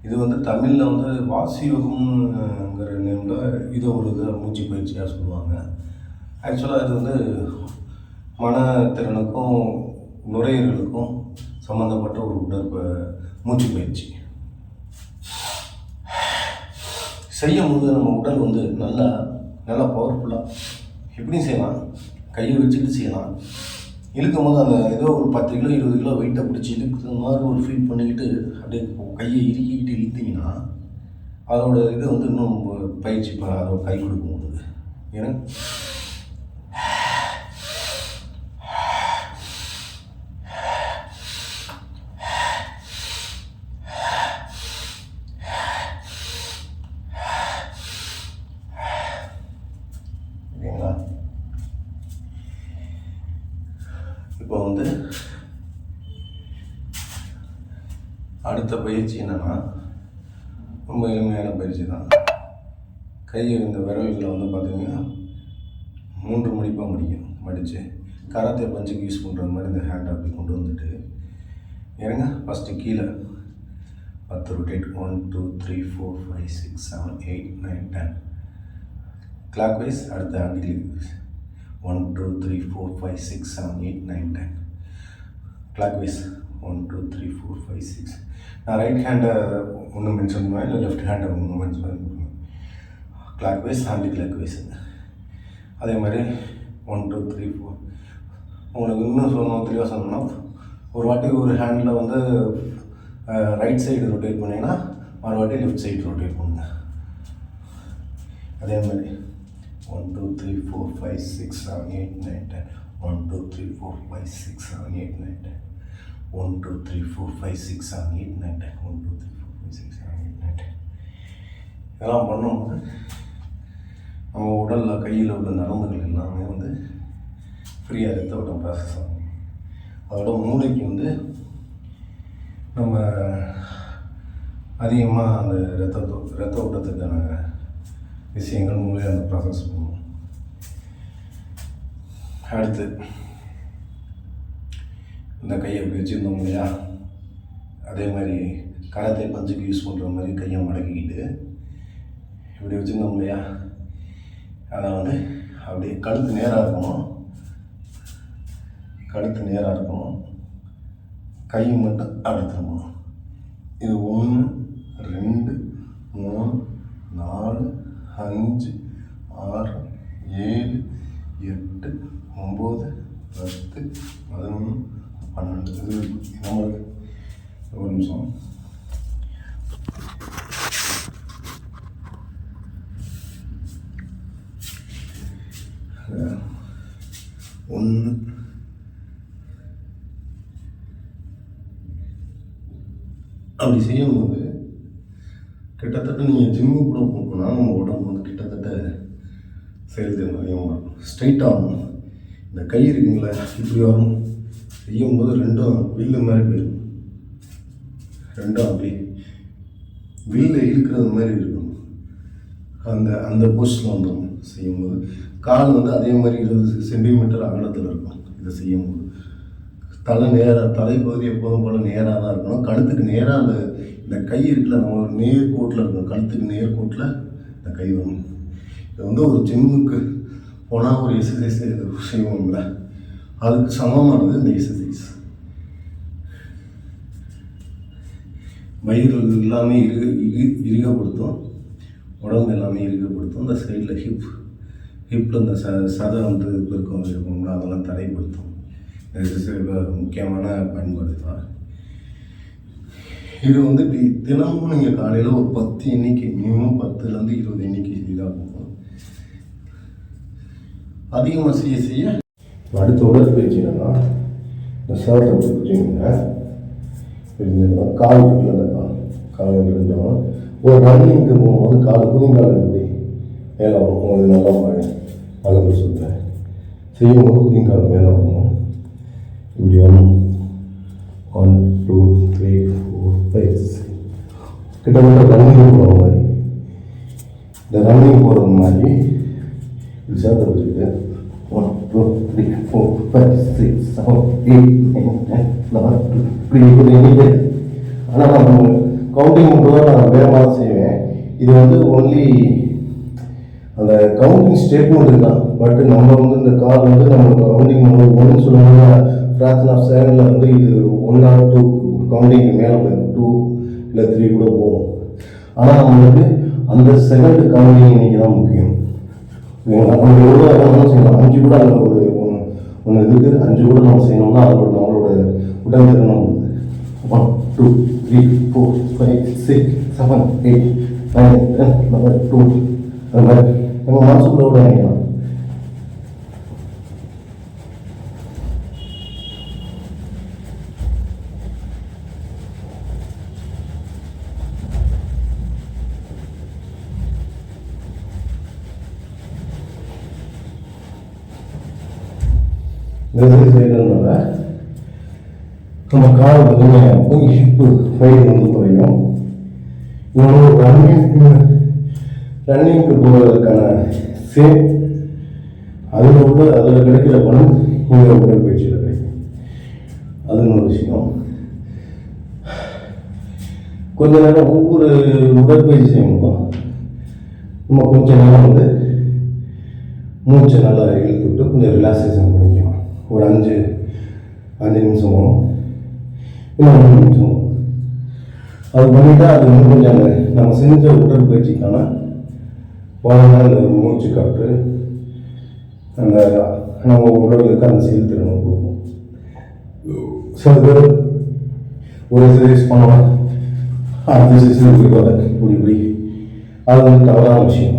இது வந்து தமிழில் வந்து வாசியோகம்ங்கிற நேமில் இதை ஒரு இதை மூச்சு பயிற்சியாக சொல்லுவாங்க. ஆக்சுவலாக இது வந்து மனத்திறனுக்கும் நுரையீரலுக்கும் சம்மந்தப்பட்ட ஒரு மூச்சு பயிற்சி. செய்யும்போது நம்ம உடல் வந்து நல்லா பவர்ஃபுல்லாக எப்படியும் செய்யலாம், கையை வச்சுட்டு செய்யலாம். இழுக்கும் போது அந்த ஏதோ ஒரு 10 கிலோ 20 கிலோ வெயிட்டை பிடிச்சி இழுக்கிற மாதிரி ஒரு ஃபீல் பண்ணிக்கிட்டு அப்படியே கையை இறுக்கிக்கிட்டு இழுத்திங்கன்னா அதோட இது வந்து இன்னும் பயிற்சி அதோட கை கொடுக்கும் போது. ஏன்னா அடுத்த பயிற்சி என்னென்னா ரொம்ப எளிமையான பயிற்சி தான். கையை இந்த விரல்களில் வந்து பார்த்திங்கன்னா 3 மடிப்பாக மடித்து கராத்தே பஞ்சுக்கு யூஸ் பண்ணுற மாதிரி இந்த ஹேண்ட் அப்படி கொண்டு வந்துட்டு ஏங்க ஃபஸ்ட்டு கீழே 10 ரொட்டேட் 1 2 3 4 5 6 7 8 9 10 கிளாக் வைஸ். அடுத்த anti clock wise 1 2 3 4 5 6 7 8 9 10 clock wise 1 2 3 4 5 6. நான் ரைட் ஹேண்டை ஒன்று மென்ஷன் பண்ணுவேன், இல்லை லெஃப்ட் ஹேண்டை ஒன்று மென்ஷன் பண்ணுவேன். Clockwise anti clockwise. அதே மாதிரி 1 2 3 4. உங்களுக்கு இன்னும் சொல்லணும், தெளிவாக சொல்லணும்னா ஒரு வாட்டி ஒரு ஹேண்டில் வந்து ரைட் சைடு ரொட்டேட் பண்ணிங்கன்னா ஒரு வாட்டி லெஃப்ட் சைடு ரொட்டேட் பண்ணுங்க. அதே மாதிரி 1 2 3 4 5 6 7 8 9 10 1 2 3 4 5 6 7 8 9 10 1 2 3 4 5 6 7 8 9 10 1 2 3 4 5 6 7 8 9 10. இதெல்லாம் பண்ணும்போது நம்ம உடலில் கையில் உள்ள நரம்புகள் எல்லாமே வந்து ஃப்ரீயாக ரத்த ஓட்டம் ப்ராசஸ் ஆகும். அதோட மூளைக்கு வந்து நம்ம அதிகமாக அந்த ரத்த ஓட்டத்துக்கான விஷயங்கள் மூளையை அந்த ப்ராசஸ் பண்ணுவோம். அடுத்து இந்த கையை இப்படி வச்சுருந்தோம் இல்லையா, அதே மாதிரி கராத்தே பஞ்சுக்கு யூஸ் பண்ணுற மாதிரி கையை மடக்கிக்கிட்டு இப்படி வச்சுருந்தோம் இல்லையா, அதை வந்து அப்படியே கழுத்து நேராக இருக்கணும், கை மட்டும் அப்படி திரும்பணும். இது 1 2 3 4 5 6 7 8 9 10 11 12. இது நம்மளுக்கு ஒரு நிமிஷம். ஒன்று அப்படி செய்யும்போது கிட்டத்தட்ட நீங்கள் ஜிம்மு கூட போகணும்னா நம்ம உடம்பு வந்து கிட்டத்தட்ட செயல்திறன் அதிகமாக ஸ்ட்ரைட் ஆகணும். இந்த கை இருக்குங்களா இப்படி வரும், செய்யும்போது ரெண்டும் வில்லு மாதிரி போயிடும், ரெண்டும் அப்படி வில்ல இழுக்கிறது மாதிரி இருக்கும். அந்த போஸ்டில் வந்துடும் செய்யும்போது. கால் வந்து அதே மாதிரி 20 சென்டிமீட்டர் அகலத்தில் இருக்கும். இதை செய்யும்போது தலைப்பகுதி எப்போதும் போல் நேராக தான் இருக்கணும். கழுத்துக்கு நேராக இந்த கை இருக்குல்ல, நம்ம நேர்கோட்டில் இருக்கணும். கழுத்துக்கு நேர்கோட்டில் இந்த கை வரணும். இது வந்து ஒரு ஜிம்முக்கு போனால் ஒரு எக்ஸசைஸ் செய்வோம்ல, அதுக்கு சமமானது இந்த எக்ஸசைஸ். வயிறு எல்லாமே இறுகப்படுத்தும், உடம்பு எல்லாமே இறுகப்படுத்தும். இந்த சைடில் ஹிப்பில் இந்த சதை வந்து பெருக்கம் இருக்கும்ல, அதெல்லாம் தடைப்படுத்தும். முக்கியமான பயன்பாடு தான் இது. வந்து தினமும் நீங்கள் காலையில் ஒரு 10 எண்ணிக்கை, மினிமம் 10லேருந்து 20 எண்ணிக்கை செய்தாக போகும். அதிகமாக செய்ய அடுத்த உடற்பயிற்சி என்னன்னா, இந்த ஷர்ட்டை பிடிச்சிங்கன்னா கால் இருக்குல்ல, அந்த கால் இருந்தோம். ஒரு ரன்னிங்க்கு போகும்போது குதிங்கால் எப்படி மேலே வரும், உங்களுக்கு நல்லா அழகு சொல்கிறேன். செய்யும்போது குதிங்கால் மேலே வரணும், இப்படி வரணும். 1 2 3 4 5 6 கிட்டத்தட்ட ரன்னிங் போகிற மாதிரி, இந்த ரன்னிங் போகிறது மாதிரி இது சேர்த்து வச்சுட்டு 1 2 3 4 5 6 7 8 9 10 11 இப்படி எண்ணிக்கை. ஆனால் நான் கவுண்டிங் மட்டும் தான் நான் வேறு மாதிரி செய்வேன். இது வந்து ஒன்லி அந்த கவுண்டிங் ஸ்டேட்மெண்ட் தான். பட் நம்ம வந்து இந்த கால் வந்து நம்ம கவுண்டிங் ஒன்று சொல்லுவாங்க, ஃப்ராக்ஷன் ஆஃப் செகண்டில் வந்து இது 1 or 2 கவுண்டிங்க்கு மேலே போயிடும், 2 இல்லை 3 கூட போகும். ஆனால் நம்மளுக்கு அந்த செகண்ட் கவுண்டிங் இன்னைக்கு தான் முக்கியம். நம்ம எவ்வளோ வேணாலும் செய்யலாம். 5 கூட அதில் ஒரு ஒன்று இருக்குது, 5 கூட நம்ம செய்யணும்னா அதோட நம்மளோட உடல் திறனம் 1 2 3 4 5 6 7 8 9 10 11 12 அது மாதிரி நம்ம மனசுக்குள்ள கூட நினைக்கலாம். செய்யறதுனால நம்ம கால் வலிமையாக இருக்கும், ஹிப் ஹிப்பு ஃபைல் வந்து குறையும். இன்னொன்று ரன்னிங்க்கு போகிறதுக்கான சேம் அதில் கிடைக்கிற பணம் இந்த உடற்பயிற்சியில் கிடைக்கும். அது ஒரு விஷயம். கொஞ்ச நேரம் ஒவ்வொரு உடற்பயிற்சி செய்யணும். நம்ம கொஞ்ச நேரம் வந்து மூச்சை நல்லா இழுத்து விட்டு கொஞ்சம் ரிலாக்ஸேஷன் பண்ணிக்கலாம். ஒரு 5 நிமிஷமோ இல்லை 3 நிமிஷமோ அது பண்ணிட்டா அது வந்து கொஞ்சம் நம்ம செஞ்ச உடற்பயிற்சிக்கான அந்த மூச்சு காற்று அந்த நம்ம உடலுக்கு அந்த செயல்திறனை கொடுக்கும். சில பேர் ஒரு எக்ஸசைஸ் பண்ணலாம், அடுத்த எக்ஸசைஸ் இப்படி அது வந்து தவறான விஷயம்.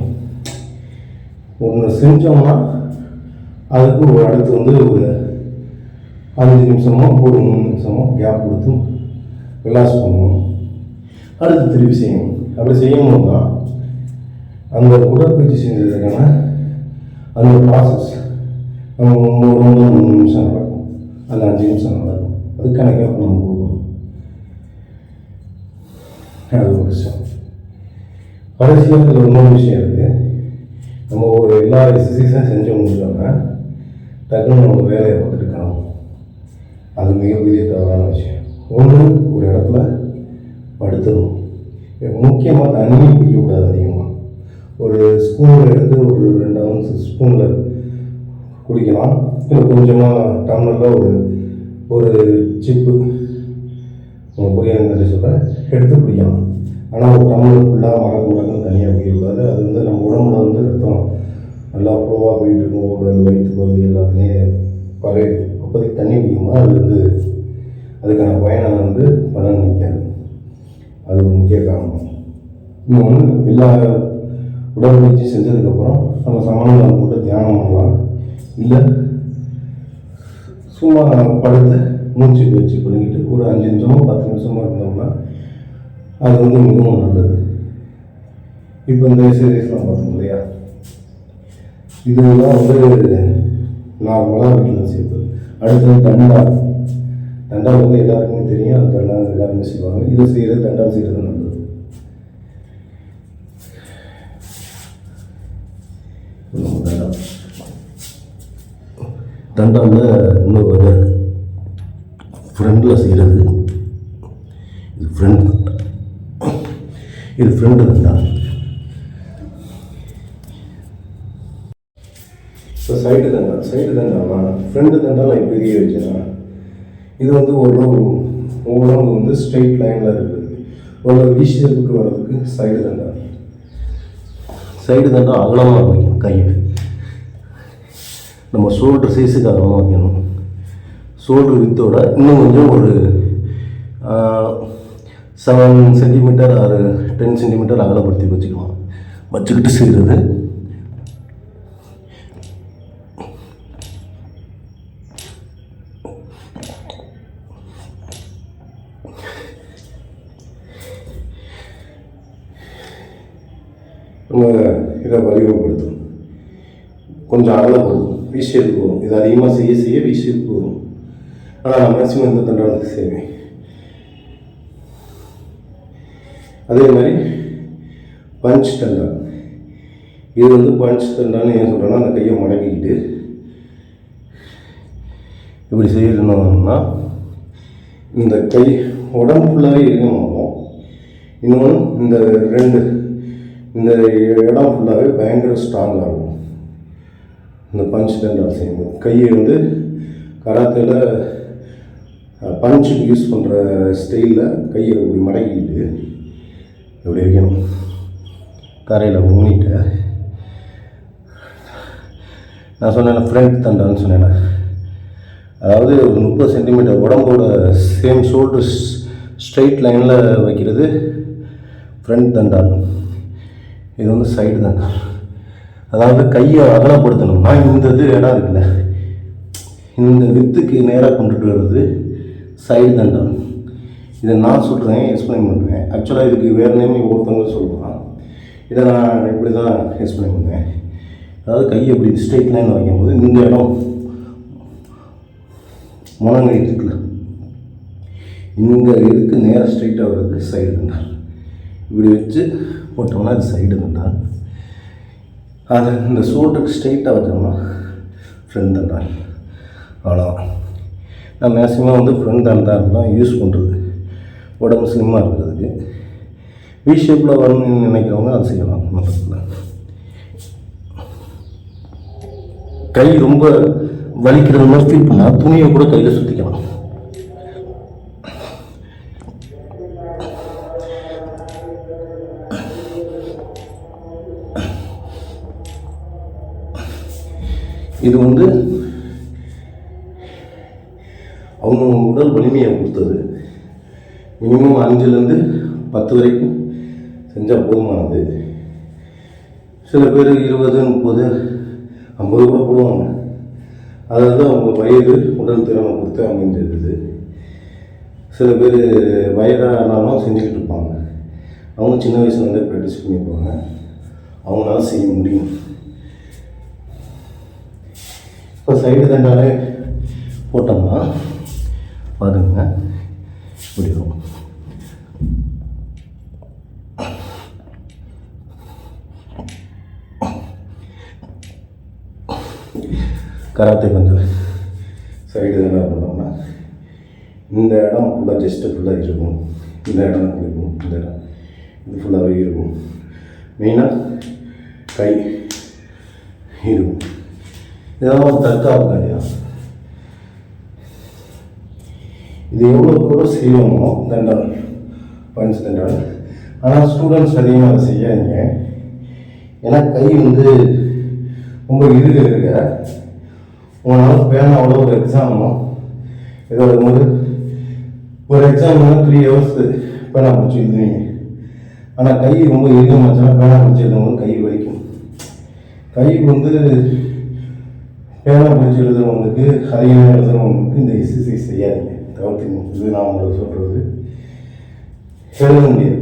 ஒன்று செஞ்சோம்னா அதுக்கு ஒரு அடுத்து வந்து ஒரு 5 நிமிஷமோ ஒரு 3 நிமிஷமோ கேப் கொடுத்து ரிலாக்ஸ் பண்ணணும். அடுத்து திருப்பி செய்யணும். அப்படி செய்யும்போது தான் அந்த உடற்பயிற்சி செஞ்சதுக்கான அந்த ப்ராசஸ் நம்ம 3 நிமிஷம் நடக்கும், அதில் 5 நிமிஷம் நடக்கும். அதுக்கான கேப் நம்ம கொடுக்கணும். அது ஒரு விஷயம். கடைசியாக இதில் இன்னொரு விஷயம் இருக்குது. நம்ம ஒரு எல்லா எக்ஸசைஸும் செஞ்சு முடிச்சோம்னா டக்குன்னு நம்ம வேலையை பார்த்துருக்கணும். அது மிகப்பெரிய தவறான விஷயம். ஒன்று ஒரு இடத்துல படுத்தணும். முக்கியமாக தண்ணி குடிக்கக்கூடாது அதிகமாக. ஒரு ஸ்பூனில் எடுத்து ஒரு 2 ounce ஸ்பூனில் குடிக்கலாம். இல்லை கொஞ்சமாக டம்ளரில் ஒரு சிப்பு புரியாதுன்னு சொல்கிறேன் எடுத்து குடிக்கலாம். ஆனால் ஒரு டம்ளர் ஃபுல்லாக மடக்கு தனியாக குடிக்கக்கூடாது. அது வந்து நம்ம உடம்புல வந்து ரத்தம் நல்லா ஃப்ளோவாக போயிட்டு இருக்கும். உடல் வயிற்று பகுதி எல்லாத்துமே குறையுது. அப்போதைக்கு தண்ணி குடிக்கும்போது அது வந்து அதுக்கான பயனை வந்து பலன் நிற்காது. அது ஒரு முக்கிய காரணம். இன்னொன்று எல்லா உடற்பயிற்சி செஞ்சதுக்கப்புறம் நம்ம சமணம் போட்டு தியானம் பண்ணலாம். இல்லை சும்மா படுத்து மூச்சு பயிற்சி பண்ணிக்கிட்டு ஒரு 5 நிமிஷமோ 10 நிமிஷமோ இருந்தோம்னா அது வந்து மிகவும் நல்லது. இப்போ இந்த எக்ஸசைஸ்லாம் பார்த்தோம் இல்லையா, இதுதான் வந்து நார்மலாக வீட்டில் செய்வது. அடுத்தது தண்டால் வந்து எல்லாருக்குமே தெரியும். அது தண்டால் எல்லாருமே செய்வாங்க. இது செய்கிறது தண்டால் செய்கிறது நல்லது. தண்டாலில் இன்னொரு வகை இருக்குது. ஃப்ரெண்டில் செய்கிறது இது ஃப்ரெண்ட் தண்டா. இது ஃப்ரெண்டு தண்டா. இப்போ சைடு தண்டானா ஃப்ரெண்டு தண்டால் எப்படி வச்சுன்னா இது வந்து ஓரளவு வந்து ஸ்ட்ரெயிட் லைனில் இருக்குது. ஒரு விஷயத்துக்கு வர்றதுக்கு சைடு தண்டா அகலமாக வைக்கணும். கையை நம்ம ஷோல்டர் சைஸுக்கு அகலமாக வைக்கணும். ஷோல்டர் வித்தோட இன்னும் கொஞ்சம் ஒரு 7 சென்டிமீட்டர் ஆர் 10 சென்டிமீட்டர் அகலப்படுத்தி வச்சுக்கலாம். வச்சுக்கிட்டு செய்கிறது நம்ம இதை வலிமைப்படுத்தும். கொஞ்சம் அகலப்படுத்தும். விஷயத்துக்கு வரும். இது அதிகமாக செய்ய விஷயத்துக்கு வரும். ஆனால் நான் மேக்ஸிமம் இந்த தண்டாளத்துக்கு செய்வேன். அதே மாதிரி பஞ்ச் தண்டா. இது வந்து பஞ்ச் தண்டான்னு ஏன் சொல்கிறேன்னா அந்த கையை மடக்கிக்கிட்டு இப்படி செய்யணும்னா இந்த கை உடம்பு ஃபுல்லாகவே இருக்கணும். இன்னொன்று இந்த இடம் ஃபுல்லாகவே பயங்கர ஸ்ட்ராங்காக இருக்கும். இந்த பஞ்ச் தண்டா செய்யும்போது கையை வந்து கராத்தேல பஞ்சுக்கு யூஸ் பண்ணுற ஸ்டைலில் கையை இப்படி மடக்கிக்கிட்டு இப்படி வைக்கணும். தரையில் ஊனிட்டு நான் சொன்னேன் ஃப்ரண்ட் தண்டான்னு சொன்னேன். அதாவது ஒரு 30 சென்டிமீட்டர் உடம்போட சேம் ஷோல்டர் ஸ்ட்ரெயிட் லைனில் வைக்கிறது ஃப்ரண்ட் தண்டால். இது வந்து சைடு தண்டால். அதாவது கையை அகலப்படுத்தணும்னா இந்த இடம் இருக்குல்ல, இந்த வித்துக்கு நேராக கொண்டுட்டு வர்றது சைடு தண்டால். இதை நான் சொல்கிறேன், எக்ஸ்பிளைன் பண்ணுறேன். ஆக்சுவலாக இதுக்கு வேறு நேம் ஒருத்தவங்க சொல்லுவான். இதை நான் இப்படி தான் எக்ஸ்பிளைன் பண்ணுவேன். அதாவது கையை இப்படி ஸ்ட்ரெயிட் லைன் வைக்கும்போது இந்த இடம் முழங்கை இருக்குல்ல, இந்த இதுக்கு நேராக ஸ்ட்ரைட்டாக வருது சைடு தண்டால். இப்படி வச்சு போட்டோம்னா அது சைடு தண்டால். அதை இந்த சோட்டுக்கு ஸ்ட்ரைட்டாக வச்சோம்னா ஃப்ரண்ட் தண்டால். அவ்வளோதான். நான் மேக்ஸிமம் வந்து ஃப்ரண்ட் தண்டால் தான் யூஸ் பண்ணுறது, உடம்பு ஸ்லிம்மாக இருக்கிறதுக்கு. வி ஷேப்பில் வரணும்னு நினைக்கிறவங்க அது செய்யலாம். மற்றதில்ல கை ரொம்ப வலிக்கிறது மாதிரி ஃபீல் பண்ணால் துணியை கூட கையில் சுற்றிக்கலாம். இது வந்து அவங்க உடல் வலிமையை பொறுத்தது. மினிமம் 5லேருந்து 10 வரைக்கும் செஞ்சால் போதுமானது. சில பேர் 20, 30, 50 கூட போடுவாங்க. அதாவது அவங்க வயது உடல் திறமை பொறுத்து அமைஞ்சிருக்குது. சில பேர் வயதானாலும் செஞ்சுக்கிட்டு இருப்பாங்க. அவங்க சின்ன வயசுலேருந்தே ப்ராக்டிஸ் பண்ணியிருப்பாங்க, அவங்களால செய்ய முடியும். இப்போ சைடு தண்டாலே போட்டோம்னா பாருங்க இப்படி வரும். கராத்தே கொஞ்சம் சைடு தண்டா போட்டோம்னா இந்த இடம் ஃபுல்லாக ஜஸ்ட்டு ஃபுல்லாக இருக்கும். இந்த இடம் இருக்கும், இந்த இடம் இது ஃபுல்லாகவே இருக்கும். மெயினாக கை இருக்கும். இதெல்லாம் ஒரு தற்காப்பு கிடையா. இது எவ்வளோ செய்வோமோ தண்டால், பஞ்ச் தண்டால். ஆனால் ஸ்டூடெண்ட்ஸ் அதிகமாக அதை செய்யாதீங்க. ஏன்னா கை வந்து ரொம்ப இருக்க உங்களால் பேனா அவ்வளோ ஒரு எக்ஸாமோ ஏதோ வரும்போது ஒரு எக்ஸாம் 3 hours பேனா பிடிச்சி எழுதுவீங்க. ஆனால் கை ரொம்ப இறுக்கமாச்சுன்னா பேனா பிடிச்சி எழுதும்போது கை வலிக்கும். கை வந்து பேனா பிடிச்சி எழுதுறவங்களுக்கு, அதிகமாக எழுதுறவங்களுக்கு இந்த எக்ஸசைஸ் செய்யாதீங்க, தவிர்த்துங்க. இது நான் உங்களுக்கு சொல்கிறது. எழுத முடியாது.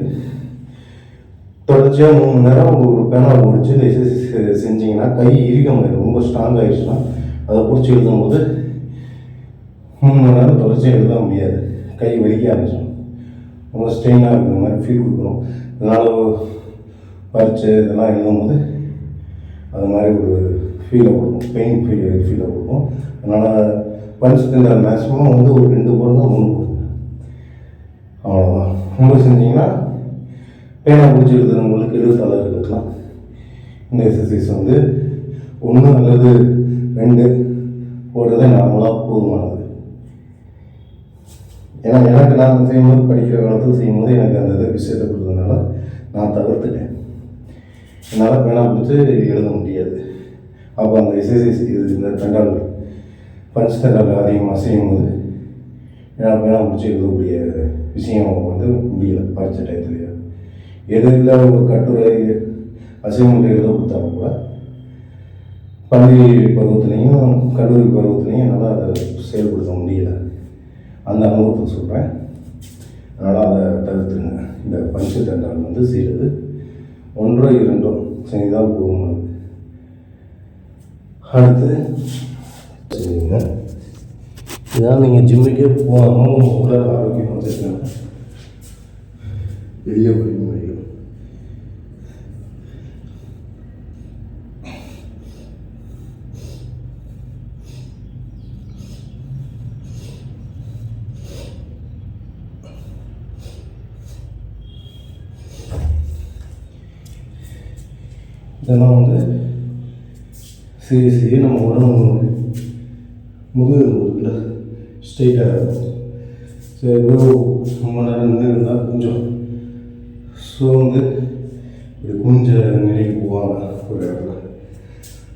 தொடர்ச்சியாக 3 மணி நேரம் ஒரு பேனா பிடிச்சி இந்த எக்ஸசைஸ் செஞ்சிங்கன்னா கை இறுக்கமாயிடும். ரொம்ப ஸ்ட்ராங் ஆகிடுச்சுன்னா அதை பிடிச்சி எழுதும்போது 3 மணி நேரம் தொடர்ச்சியாக எழுத முடியாது. கை வலிக்க ஆரம்பிச்சிடும். ரொம்ப ஸ்ட்ரெயினாக இருக்கிற மாதிரி ஃபீல் கொடுக்கணும். அதனால் பறிச்சு இதெல்லாம் எழுதும்போது அது மாதிரி ஒரு ஃபீலை கொடுக்கும், பெயின் ஃபீலை கொடுக்கும். அதனால் பஞ்ச் தண்டால் மேக்ஸிமம் வந்து ஒரு 2 போடுங்க, 3 போடுங்க, அவ்வளோதான். ரொம்ப செஞ்சிங்கன்னா பேனா பிடிச்சி எழுதுறவங்களுக்கு எழுத்தாளர்களுக்கெல்லாம் இந்த எக்ஸசைஸ் வந்து 1 அல்லது 2 போடுறதே நார்மலாக போதுமானது. ஏன்னா எனக்கு நான் செய்யும்போது, படிக்கிற காலத்தில் செய்யும்போது எனக்கு அந்த விஷயத்தை கொடுத்ததுனால நான் தவிர்த்துட்டேன். என்னால் பேனா பிடிச்சி எழுத முடியாது. அப்போ அந்த எக்ஸசைஸ் இந்த தண்டால் பஞ்ச் தண்டால் அதிகமாக செய்யும்போது என்னால் பேனா பிடிச்சி எழுதக்கூடிய விஷயம் வந்து முடியலை. படித்த டயத்துலேயே எது இல்லை, ஒரு கட்டுரை அசைன்மெண்ட் எழுத கொடுத்தா கூட பள்ளி பருவத்துலேயும் கல்லூரி பருவத்துலேயும் என்னால் அதை செயல்படுத்த முடியலை. அந்த அனுபவத்தை சொல்கிறேன். அதனால் அதை தவிர்த்துருங்க. இந்த பஞ்சு தண்டால் வந்து செய்கிறது 1 2 செஞ்சுதான் போதுமானது. அடுத்து செய்யுங்க. இதான் நீங்கள் ஜிம்முக்கே போகாமல் உடல் ஆரோக்கியமாக வச்சுருக்காங்க. எளிய வழிமுறைகள். இதெல்லாம் வந்து செய்ய நம்ம உடம்பு முதுகு ஸ்ட்ரெயிட்டாக இருக்கும். சரி, ரொம்ப நேரம் நின்று இருந்தால் கொஞ்சம் சோர்ந்து இப்படி குஞ்ச நிலைக்கு போவாங்க ஒரு இடத்துல.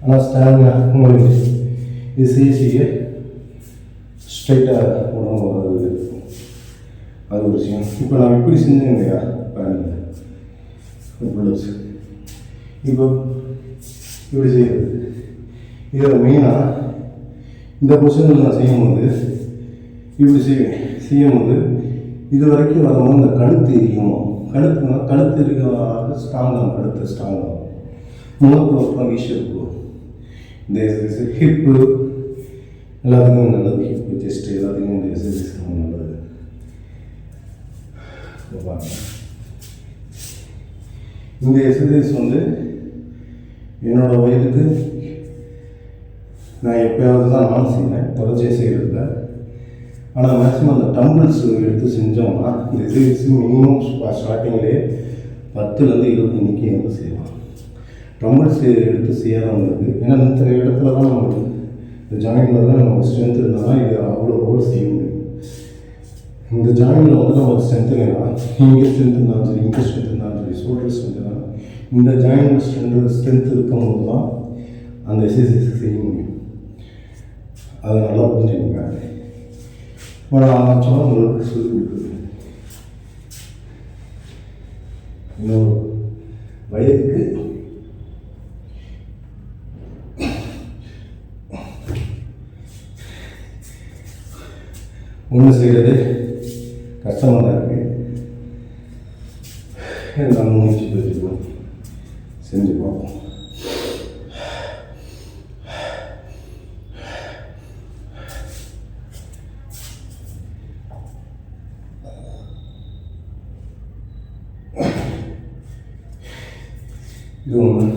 ஆனால் ஸ்டாமினா உங்களுக்கு இது செய்ய ஸ்ட்ரெயிட்டாக உடம்பு வர்றது அது ஒரு விஷயம். இப்போ நான் இப்படி செஞ்சேன் இல்லையா பாருங்க, இப்போ இப்படி செய்கிறது. இதில் மெயினாக இந்த பொசிஷனில் நான் செய்யும்போது இப்படி செய்யும்போது இது வரைக்கும் வரும்போது இந்த கழுத்து எரியும். கழுத்து எரியாத ஸ்ட்ராங்காகும், கழுத்து ஸ்ட்ராங்காகும். முகத்து ஒருத்தம் வீசி இருக்கும். இந்த எக்ஸசைஸ் ஹிப்பு எல்லாத்துக்கும் நல்லது. ஹிப்பு செஸ்ட்டு எல்லாத்துக்கும் இந்த எக்ஸசைஸ் ரொம்ப நல்லது. இந்த எக்ஸசைஸ் வந்து என்னோடய வயதுக்கு நான் எப்போயாவது தான் நானும் செய்வேன், தொடர்ச்சியாக செய்கிறதில்ல. ஆனால் மேக்ஸிமம் அந்த டம்பிள்ஸ் எடுத்து செஞ்சோம்னா இந்த எக்ஸசைஸ் மினிமம் ஸ்டார்டிங்லேயே 10லேருந்து 20 எண்ணிக்கை வந்து செய்யலாம். டம்பிள்ஸ் எடுத்து செய்யாதவங்களுக்கு, ஏன்னா இந்த இடத்துல தான் நமக்கு இந்த ஜாயிண்டில் தான் நமக்கு ஸ்ட்ரென்த் இருந்தால் தான் இது அவ்வளோ செய்ய முடியும். இந்த ஜாயிண்டில் வந்து நமக்கு ஸ்ட்ரென்த் இல்லைன்னா இங்கே ஸ்ட்ரென்த் இருந்தாலும் சரி, இங்கே ஸ்ட்ரென்த் இருந்தாலும் சரி, ஷோல்டர் ஸ்ட்ரென்த் இருந்தாலும் இந்த ஜாயிண்டில் ஸ்ட்ரென்த் இருக்கும்போது தான் அந்த எக்ஸசைஸ் செய்ய முடியும். அதை நல்லா புரிஞ்சுக்கோங்க. நான் ஆச்சுன்னா உங்களுக்கு சொல்லி கொடுக்குறது. இன்னொரு வயதுக்கு ஒன்று செய்கிறது கஷ்டமாக தான் இருக்குது. நாங்கள் முயற்சி வச்சுக்கோம், செஞ்சு பார்ப்போம். இது ஒன்று.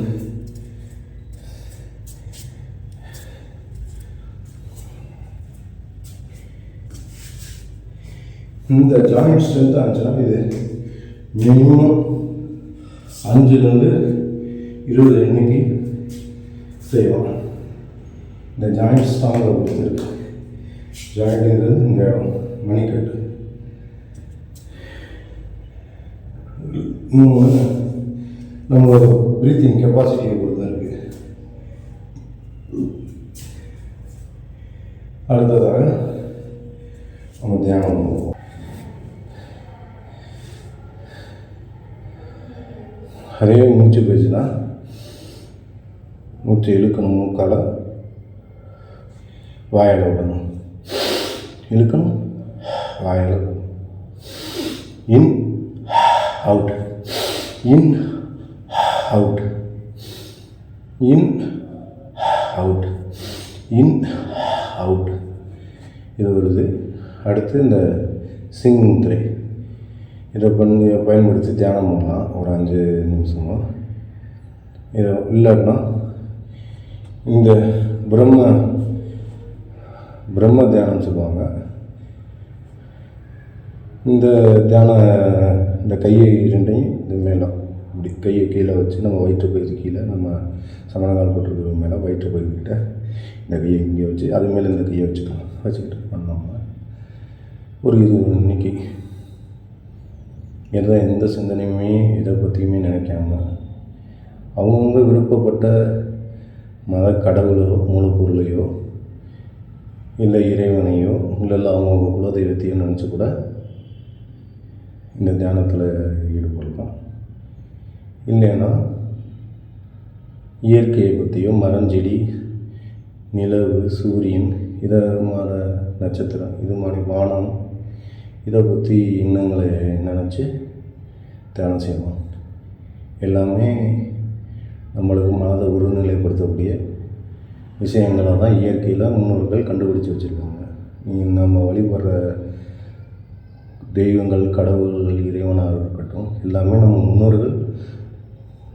இந்த ஜாயிண்ட் ஸ்ட்ரென்த் ஆச்சுன்னா இது மினிமம் 5லேருந்து 20 எண்ணிக்கை செய்யலாம். இந்த ஜாயிண்ட் ஸ்ட்ராங்காக கொடுத்துருக்கு. ஜாயிண்ட்டுங்கிறது இந்த இடம் மணிக்கட்டு. இன்னொன்று நம்மளோட ப்ரீத்திங் கெப்பாசிட்டியை பொறுத்து இருக்குது. அடுத்ததாக நம்ம தியானம் பண்ணுவோம். அதே மூச்சு போயிடுச்சுன்னா மூச்சு இழுக்கணும், மூக்கால் வாயால் விடணும். இழுக்கணும், வாயால் விடணும். In out, in out, in out, in out. இது வருது. அடுத்து இந்த சிங் முத்திரை, இதை பயன்படுத்தி தியானம் பண்ணலாம் ஒரு 5 நிமிஷமா. இதை இல்லைன்னா இந்த பிரம்ம தியானம் சொல்லுவாங்க. இந்த இந்த கையை 2ஐயும் இது மேலே இப்படி கையை கீழே வச்சு நம்ம வயிற்று பகுதி கீழே, நம்ம சமணங்கால் போட்டிருக்கிறது மேலே வயிற்று பகுதிக்கிட்ட இந்த கையை இங்கே வச்சு அது மேலே இந்த கையை வச்சுக்கிட்டு பண்ணோம்னா ஒரு 20 எண்ணிக்கை எந்த சிந்தனையுமே இதை பற்றியுமே நினைக்காம அவங்கவுங்க விருப்பப்பட்ட மத கடவுளோ மூலப்பொருளையோ இல்லை இறைவனையோ இல்லை அவங்கவுங்க குலதெய்வத்தையோ நினச்சி கூட இந்த தியானத்தில் ஈடுபடலாம். இல்லைன்னா இயற்கையை பற்றியோ மரஞ்செடி, நிலவு, சூரியன், இதை மாதிரி நட்சத்திரம், இது மாதிரி வானம், இதை பற்றி எண்ணங்களை நினச்சி தியானம் செய்யலாம். எல்லாமே நம்மளுக்கு மனதை ஒருநிலைப்படுத்தக்கூடிய விஷயங்களை தான் இயற்கையில் முன்னோர்கள் கண்டுபிடிச்சி வச்சுருக்காங்க. நம்ம வழிபடுற தெய்வங்கள், கடவுள்கள், இறைவனாக இருக்கட்டும், எல்லாமே நம்ம முன்னோர்கள்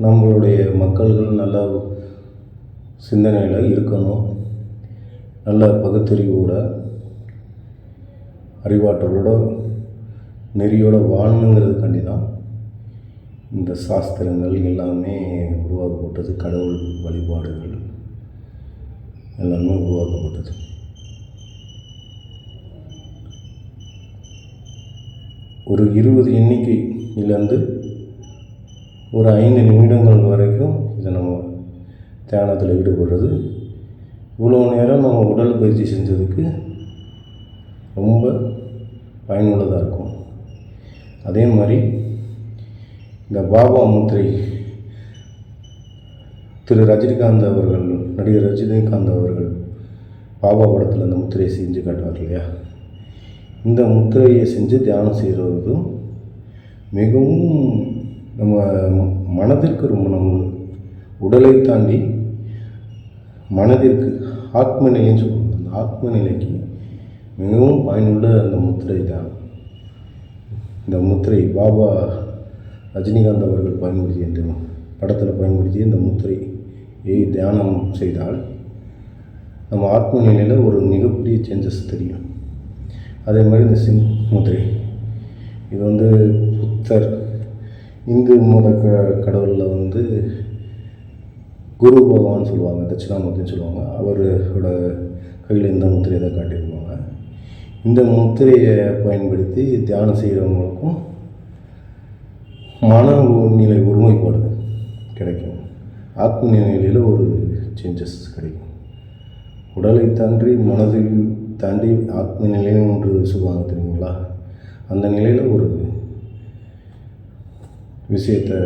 நம்மளுடைய மக்கள்கள் நல்ல சிந்தனையில் இருக்கணும், நல்ல பகுத்தறிவோட அறிவாற்றலோட நெறியோட வாழணுங்கிறதுக்காண்டி தான் இந்த சாஸ்திரங்கள் எல்லாமே உருவாக்கப்பட்டது. கடவுள் வழிபாடுகள் எல்லாமே உருவாக்கப்பட்டது. ஒரு 20 எண்ணிக்கையிலேருந்து ஒரு 5 நிமிடங்கள் வரைக்கும் இதை நம்ம தியானத்தில் ஈடுபடுறது. இவ்வளோ நேரம் நம்ம உடல் பயிற்சி செஞ்சதுக்கு ரொம்ப பயனுள்ளதாக இருக்கும். அதே மாதிரி இந்த பாபா முத்திரை, ரஜினிகாந்த் அவர்கள், நடிகர் ரஜினிகாந்த் அவர்கள் பாபா படத்தில் அந்த முத்திரையை செஞ்சு காட்டுவார் இல்லையா, இந்த முத்திரையை செஞ்சு தியானம் செய்கிறதும் மிகவும் நம்ம மனதிற்கு ரொம்ப நம்ம உடலை தாண்டி மனதிற்கு ஆத்ம நிலைன்னு சொல்லுவாங்க. அந்த ஆத்ம நிலைக்கு மிகவும் பயனுள்ள அந்த முத்திரை தியானம். இந்த முத்திரை பாபா ரஜினிகாந்த் அவர்கள் பயன்படுத்திய இந்த படத்தில் பயன்படுத்திய இந்த முத்திரையை தியானம் செய்தால் நம்ம ஆத்ம நிலையில் ஒரு மிகப்பெரிய சேஞ்சஸ் தெரியும். அதே மாதிரி இந்த சிம் முத்திரை இது வந்து புத்தர் இந்து மத கடவுளில் குரு பகவான் சொல்லுவாங்க, தட்சிணாமூர்த்தின்னு சொல்லுவாங்க. அவரோட கையில் இந்த முத்திரையை தான் காட்டியிருப்பாங்க. இந்த முத்திரையை பயன்படுத்தி தியானம் செய்கிறவங்களுக்கும் மனநிலை ஒருமைப்பாடு கிடைக்கும். ஆத்ம நிலையில் ஒரு சேஞ்சஸ் கிடைக்கும். உடலை தாண்டி மனதில் தாண்டி ஆத்ம நிலையும் ஒன்று சொல்லுவாங்க தெரியுங்களா? அந்த நிலையில் ஒரு விஷயத்தை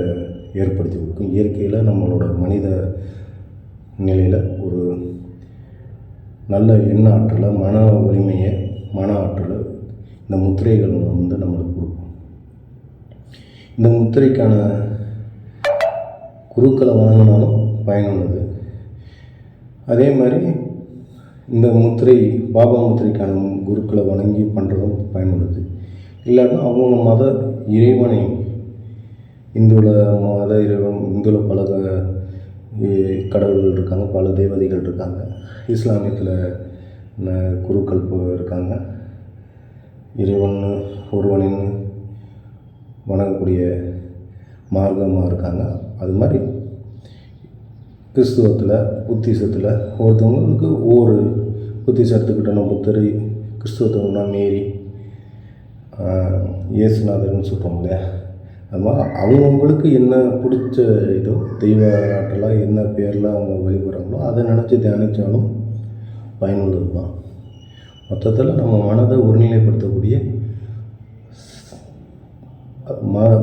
ஏற்படுத்தி கொடுக்கும். இயற்கையில் நம்மளோட மனித நிலையில் ஒரு நல்ல எண்ண ஆற்றலை, மன வலிமையை, மன ஆற்றலை இந்த முத்திரைகள் நம்மளுக்கு கொடுக்கும். இந்த முத்திரைக்கான குருக்களை வணங்கினாலும் பயனுள்ளது. அதே மாதிரி இந்த முத்திரை பாபா முத்திரைக்கான குருக்களை வணங்கி பண்ணுறதும் பயனுள்ளது. இல்லைன்னா அவங்க மத இறைவனை இந்துவில் பல கடவுள்கள் இருக்காங்க, பல தேவதைகள் இருக்காங்க. இஸ்லாமியத்தில் குருக்கள் இருக்காங்க. இறைவன் ஒருவனின் வணங்கக்கூடிய மார்க்கமாக இருக்காங்க. அது மாதிரி கிறிஸ்துவத்தில் புத்திசத்தில் ஒருத்தவங்களுக்கு ஒவ்வொரு புத்திசம் எடுத்துக்கிட்டோன்னா புத்தர், கிறிஸ்துவத்தவங்கன்னா மேரி, இயேசுநாதர்னு சொல்கிறோம் இல்லையா? அது மாதிரி அவங்கவுங்களுக்கு என்ன பிடிச்ச இதோ தெய்வ ஆற்றலாக என்ன பேரில் அவங்க வழிபடுறாங்களோ அதை நினச்சி தியானித்தாலும் பயனுள்ளது தான். மொத்தத்தில் நம்ம மனதை ஒருநிலைப்படுத்தக்கூடிய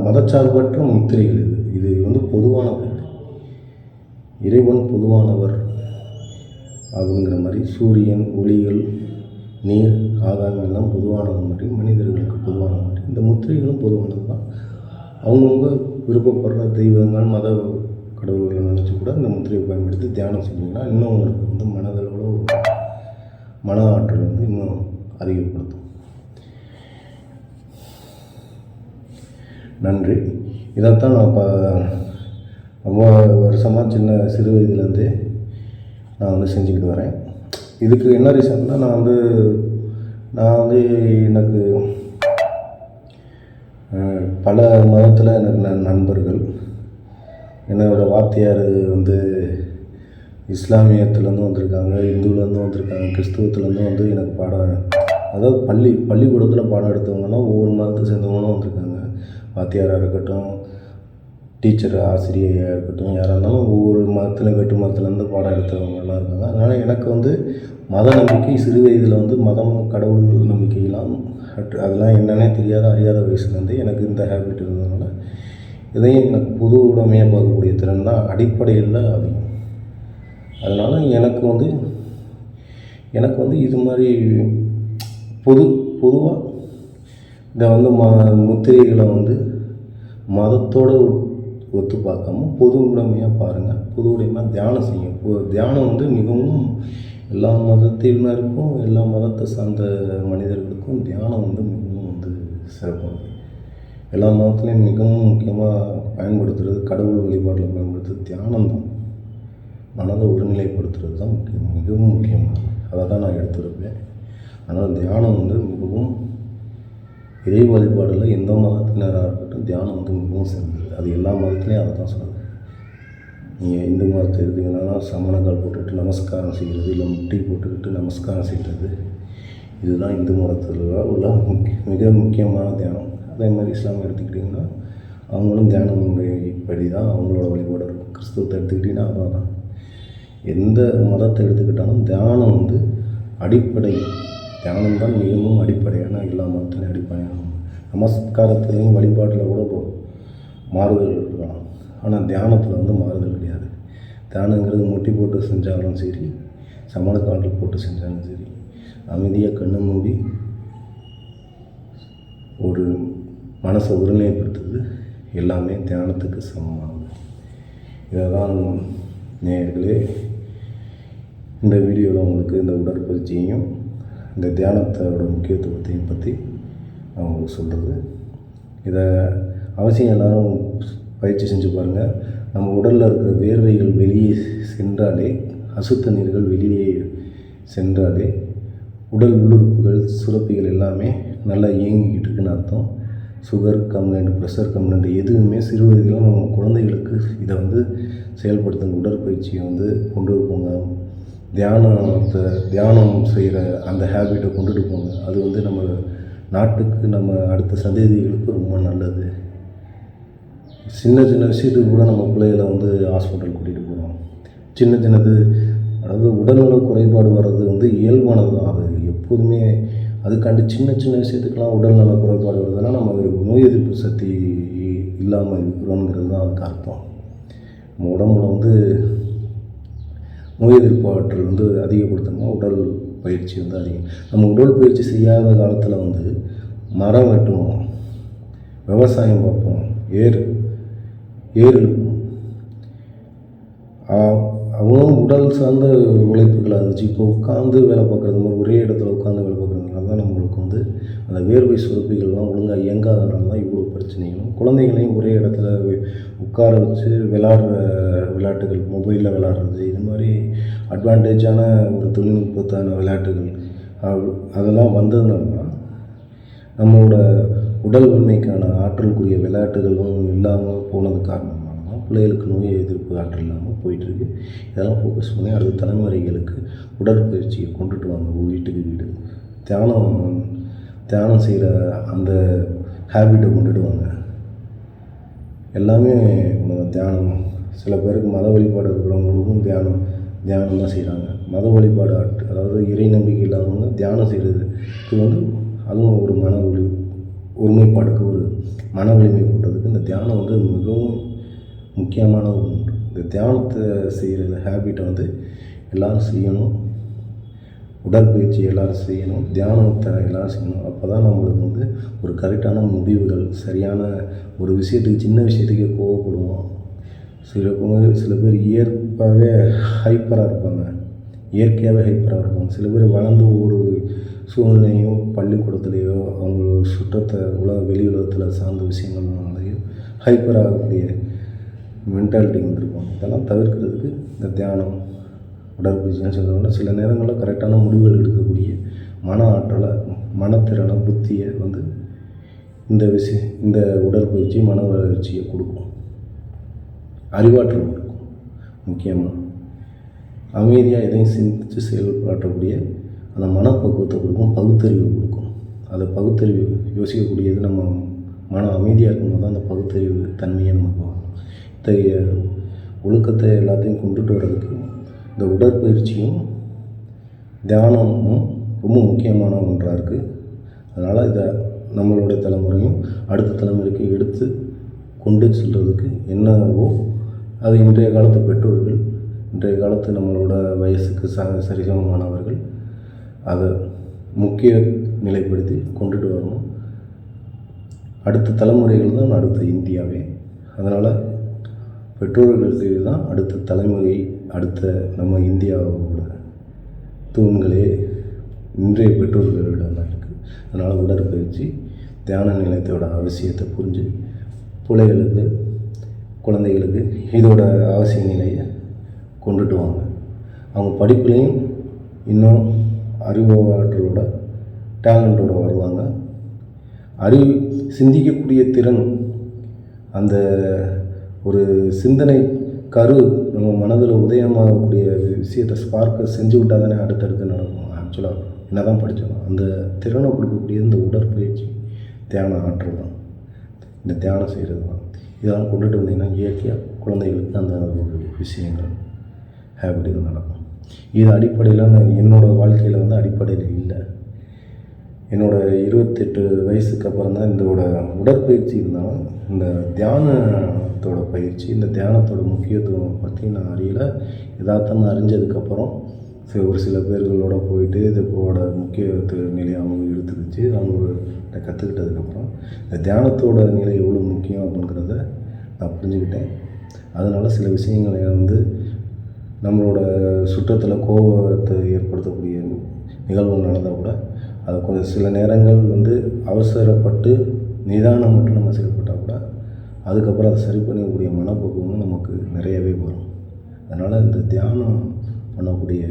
மதச்சார்பற்ற முத்திரைகள் இது பொதுவானது. இறைவன் பொதுவானவர் அப்படிங்கிற மாதிரி சூரியன், ஒளிகள், நீர், ஆகாயம் எல்லாம் பொதுவானது மாதிரி மனிதர்களுக்கு பொதுவான மாதிரி இந்த முத்திரைகளும் பொதுவானது தான். அவங்கவுங்க விருப்பப்படுற தெய்வங்கள், மத கடவுள்களை நினச்சி கூட இந்த முத்திரையை பயன்படுத்தி தியானம் செஞ்சிங்கன்னா இன்னும் உங்களுக்கு மனதளவில் மன ஆற்றல் இன்னும் அதிகப்படுத்தும். நன்றி. இதைத்தான் நான் ரொம்ப வருஷமாக சிறு வயதுலேருந்தே நான் செஞ்சுக்கிட்டு வரேன். இதுக்கு என்ன ரீசன்னா நான் எனக்கு பல மதத்தில் எனக்கு நண்பர்கள், என்னோடய வாத்தியார் இஸ்லாமியத்துலேருந்து வந்திருக்காங்க, இந்துவிலேருந்து வந்திருக்காங்க, கிறிஸ்துவத்துலேருந்து எனக்கு அதாவது பள்ளிக்கூடத்தில் பாடம் எடுத்தவங்கன்னா ஒவ்வொரு மதத்தை சேர்ந்தவங்களும் வந்திருக்காங்க. வாத்தியாராக இருக்கட்டும், டீச்சர் ஆசிரியராக இருக்கட்டும், யாராக இருந்தாலும் ஒவ்வொரு மதத்துலையும் வேற்று மதத்துலேருந்து பாடம் எடுத்தவங்கலாம் இருக்காங்க. அதனால் எனக்கு மத நம்பிக்கை சிறு வயதில் மதம், கடவுள் நம்பிக்கையெல்லாம் அதெல்லாம் என்னன்னே தெரியாத அறியாத வயசுலேருந்து எனக்கு இந்த ஹேபிட் இருந்ததுனால இதையும் எனக்கு பொது உடைமையாக பார்க்கக்கூடிய திறன் தான் அடிப்படையில் அதிகம். அதனால் எனக்கு இது மாதிரி பொதுவாக இந்த முத்திரைகளை மதத்தோடு ஒத்து பார்க்காம பொது உடைமையாக பாருங்கள். பொது உடைமையாக தியானம் செய்யும். தியானம் மிகவும் எல்லா மதத்தினருக்கும், எல்லா மதத்தை சார்ந்த மனிதர்களுக்கும் தியானம் மிகவும் சிறப்பானது. எல்லா மதத்துலேயும் மிகவும் முக்கியமாக பயன்படுத்துகிறது, கடவுள் வழிபாட்டில் பயன்படுத்துகிறது தியானம் தான். மனதை ஒருநிலைப்படுத்துறது தான் மிகவும் முக்கியமானது. அதை தான் நான் எடுத்துருப்பேன். அதனால் தியானம் மிகவும் இறை வழிபாடில் எந்த மதத்தினராக இருக்கட்டும் தியானம் மிகவும் சிறந்தது. அது எல்லா மதத்துலேயும் அதை தான் சொல்லுது. நீங்கள் இந்து மதத்தை எடுத்திங்கன்னா சமணக்கால் போட்டுக்கிட்டு நமஸ்காரம் செய்கிறது, இல்லை முட்டி போட்டுக்கிட்டு நமஸ்காரம் செய்கிறது, இதுதான் இந்து மதத்தில் உள்ள மிக முக்கியமான தியானம். அதே மாதிரி இஸ்லாமிய எடுத்துக்கிட்டிங்கன்னா அவங்களும் தியானம் முறைப்படி தான் அவங்களோட வழிபாடு இருக்கும். கிறிஸ்துவத்தை எடுத்துக்கிட்டிங்கன்னா அதான் தான். எந்த மதத்தை எடுத்துக்கிட்டாலும் தியானம் அடிப்படை. தியானம் தான் மிகவும் அடிப்படையான எல்லா மதத்திலையும் அடிப்படையான. நமஸ்காரத்துலேயும் வழிபாட்டில் கூட மாறுதல் இருக்கலாம், ஆனால் தியானத்தில் மாறுதல் கிடையாது. தியானங்கிறது முட்டி போட்டு செஞ்சாலும் சரி, சமணக்காட்டில் போட்டு செஞ்சாலும் சரி, அமைதியாக கண்ணை மூடி ஒரு மனசை ஒருநிலைப்படுத்துறது எல்லாமே தியானத்துக்கு சமமானது. இதை தான் நேயர்களே இந்த வீடியோவில் உங்களுக்கு இந்த உடற்பயிற்சியையும் இந்த தியானத்தோட முக்கியத்துவத்தையும் பற்றி நான் உங்களுக்கு சொல்கிறது. இதை அவசியம் எல்லோரும் பயிற்சி செஞ்சு பாருங்கள். நம்ம உடலில் இருக்கிற வேர்வைகள் வெளியே சென்றாலே, அசுத்த நீர்கள் வெளியே சென்றாலே உடல் உள்ளுறுப்புகள் சுரப்பிகள் எல்லாமே நல்லா இயங்கிக்கிட்டு இருக்குன்னு அர்த்தம். சுகர் கம்ப்ளைண்ட், ப்ரெஷர் கம்ப்ளைண்ட் எதுவுமே சிறு வயதிலும் நம்ம குழந்தைகளுக்கு இதை செயல்படுத்துங்க. உடற்பயிற்சியை கொண்டு போங்க. தியானம் செய்கிற அந்த ஹேபிட்டை கொண்டுட்டு போங்க. அது நம்ம நாட்டுக்கு, நம்ம அடுத்த சந்ததிகளுக்கு ரொம்ப நல்லது. சின்ன சின்ன விஷயத்துக்கு கூட நம்ம பிள்ளைகளை ஹாஸ்பிட்டல் கூட்டிகிட்டு போகிறோம். சின்னது அதாவது உடல்நல குறைபாடு வர்றது இயல்பானது தான். அது எப்போதுமே அதுக்காண்டி சின்ன விஷயத்துக்கெலாம் உடல்நல குறைபாடு வருதுன்னா நம்ம நோய் எதிர்ப்பு சக்தி இல்லாமல் இருக்கிறோங்கிறது தான் அதுக்கு அர்த்தம். நம்ம உடம்புல நோய் எதிர்ப்பு ஆற்றல் அதிகப்படுத்தணுமா உடல் பயிற்சி அதிகம். நம்ம உடல் பயிற்சி செய்யாத காலத்தில் மரம் வெட்டுவோம், விவசாயம் பார்ப்போம், ஏர் இழுப்போம். அவங்களும் உடல் சார்ந்த உழைப்புகளாக இருந்துச்சு. இப்போ உட்காந்து வேலை பார்க்குறது மாதிரி ஒரே இடத்துல உட்காந்து வேலை பார்க்குறதுனால தான் நம்மளுக்கு அந்த வேர்வை சுரப்பிகள்லாம் ஒழுங்காக இயங்காதனால தான் இவ்வளோ பிரச்சனைகளும். குழந்தைகளையும் ஒரே இடத்துல உட்கார வச்சு விளையாட்டுகள், மொபைலில் விளையாடுறது, இது மாதிரி அட்வான்டேஜான ஒரு தொழில்நுட்பத்தான விளையாட்டுகள் அதெல்லாம் வந்ததுனால தான் நம்மளோட உடல் வலிமைக்கான ஆற்றலுக்குரிய விளையாட்டுகளும் இல்லாமல் போனது காரணமாக தான் பிள்ளைகளுக்கு நோய் எதிர்ப்பு ஆற்றல் இல்லாமல் போயிட்டுருக்கு. இதெல்லாம் ஃபோக்கஸ் பண்ணி அடுத்த தலைமுறைகளுக்கு உடற்பயிற்சியை கொண்டுட்டு வாங்க. வீட்டுக்கு வீடு தியானம் செய்கிற அந்த ஹேபிட்டை கொண்டுட்டு வாங்க. எல்லாமே தியானம். சில பேருக்கு மத வழிபாடு இருக்கிறவங்களுக்கும் தியானம் தான் செய்கிறாங்க. மத வழிபாடு அதாவது இறை நம்பிக்கை இல்லாதவங்க தியானம் செய்கிறது அதுவும் ஒரு ஒருமைப்பாடுக்கு, ஒரு மன வலிமை கூட்டுறதுக்கு இந்த தியானம் மிகவும் முக்கியமான ஒன்று. இந்த தியானத்தை செய்கிற ஹேபிட்டை எல்லோரும் செய்யணும். உடற்பயிற்சி எல்லோரும் செய்யணும், தியானத்தை எல்லோரும் செய்யணும். அப்போ தான் நம்மளுக்கு ஒரு கரெக்டான முடிவுகள், சரியான ஒரு விஷயத்துக்கு, சின்ன விஷயத்துக்கே கோவப்படுவோம். சில பேர் இயற்கையாகவே ஹைப்பராக இருப்பாங்க, சில பேர் வளர்ந்து ஒரு சூழ்நிலையோ பள்ளிக்கூடத்துலேயோ அவங்களோட சுற்றத்தை வெளி உலகத்தில் சார்ந்த விஷயங்கள்னாலேயோ ஹைப்பர் ஆகக்கூடிய மென்டாலிட்டி வந்திருக்கும். இதெல்லாம் தவிர்க்கிறதுக்கு இந்த தியானம், உடற்பயிற்சின்னு சொல்கிறோம்னா சில நேரங்களில் கரெக்டான முடிவுகள் எடுக்கக்கூடிய மன ஆற்றலை, மனத்திறனை, புத்தியை இந்த உடற்பயிற்சி மன வளர்ச்சியை கொடுக்கும், அறிவாற்றல் கொடுக்கும். முக்கியமாக அமைதியாக எதையும் சிந்தித்து செயல்படக்கூடிய அந்த மனப்பக்குவத்தை கொடுக்கும், பகுத்தறிவு கொடுக்கும். அதை பகுத்தறிவு யோசிக்கக்கூடியது நம்ம மனம் அமைதியாக இருக்கும்போது தான் அந்த பகுத்தறிவு தன்மையை நமக்கு வரும். இத்தகைய ஒழுக்கத்தை எல்லாத்தையும் கொண்டுட்டு வர்றதுக்கு இந்த உடற்பயிற்சியும் தியானமும் ரொம்ப முக்கியமான ஒன்றாக இருக்குது. அதனால் இதை நம்மளுடைய தலைமுறையும் அடுத்த தலைமுறைக்கு எடுத்து கொண்டு செல்வதற்கு என்னவோ அது இன்றைய காலத்து பெற்றோர்கள், இன்றைய காலத்து நம்மளோட வயசுக்கு சரிசமமானவர்கள் அதை முக்கிய நிலைப்படுத்தி கொண்டுட்டு வரணும். அடுத்த தலைமுறைகள் தான் அடுத்த இந்தியாவே. அதனால் பெற்றோர்களுக்கு தான் அடுத்த தலைமுறை, அடுத்த நம்ம இந்தியாவோட தூண்களே இன்றைய பெற்றோர்களிடம் தான் இருக்குது. அதனால் உடற்பயிற்சி, தியான நிலையத்தோட அவசியத்தை புரிஞ்சு பிள்ளைகளுக்கு, குழந்தைகளுக்கு இதோட அவசிய நிலையை கொண்டுட்டு வாங்க. அவங்க படிப்புலேயும் இன்னும் அறிவாற்றலோட டேலண்டோட வருவாங்க. சிந்திக்கக்கூடிய திறன், அந்த ஒரு சிந்தனை கரு நம்ம மனதில் உதயமாகக்கூடிய விஷயத்தை ஸ்பார்க்கை செஞ்சு விட்டால் தானே அடுத்தடுத்து நடக்கும். ஆக்சுவலாக என்ன தான் படித்தோம், அந்த திறனை கொடுக்கக்கூடிய இந்த உடற்பயிற்சி, தியான ஆற்றல் தான், இந்த தியானம் செய்கிறது தான். இதெல்லாம் கொண்டுட்டு வந்தீங்கன்னா இயற்கையாக குழந்தைகளுக்கு அந்த ஒரு விஷயங்கள் ஹேபிட்டுகள் நடக்கும். இது அடிப்படையில் என்னோடய வாழ்க்கையில் அடிப்படையில் இல்லை. என்னோடய 28 வயசுக்கு அப்புறம் தான் இதோட உடற்பயிற்சி இருந்தாலும் இந்த தியானத்தோட பயிற்சி, இந்த தியானத்தோட முக்கியத்துவம் பற்றி நான் அறியலை. யதார்த்தமாக அறிஞ்சதுக்கப்புறம் ஒரு சில பேர்களோட போயிட்டு இதோட முக்கியத்துவ நிலையை அவங்க எடுத்துக்கிச்சு, அவங்க கற்றுக்கிட்டதுக்கப்புறம் இந்த தியானத்தோட நிலை எவ்வளோ முக்கியம் அப்படிங்கிறத நான் புரிஞ்சுக்கிட்டேன். அதனால் சில விஷயங்களை நம்மளோட சுற்றத்தில் கோபத்தை ஏற்படுத்தக்கூடிய நிகழ்வு நடந்தால் கூட அதை கொஞ்சம் சில நேரங்கள் அவசரப்பட்டு நிதானம் மட்டும் நம்ம செயல்பட்டால் கூட அதுக்கப்புறம் அதை சரி பண்ணக்கூடிய மனப்பக்குவமும் நமக்கு நிறையவே வரும். அதனால் இந்த தியானம் பண்ணக்கூடிய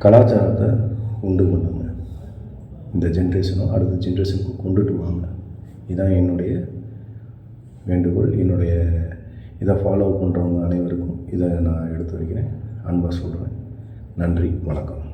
கலாச்சாரத்தை உண்டு பண்ணுங்க. இந்த ஜென்ரேஷனும் அடுத்த ஜென்ரேஷனுக்கு கொண்டுட்டு வாங்க. இதுதான் என்னுடைய வேண்டுகோள். என்னுடைய இதை ஃபாலோ பண்ணுறவங்க அனைவருக்கும் இதை நான் எடுத்து வைக்கிறேன், அன்பாக சொல்கிறேன். நன்றி, வணக்கம்.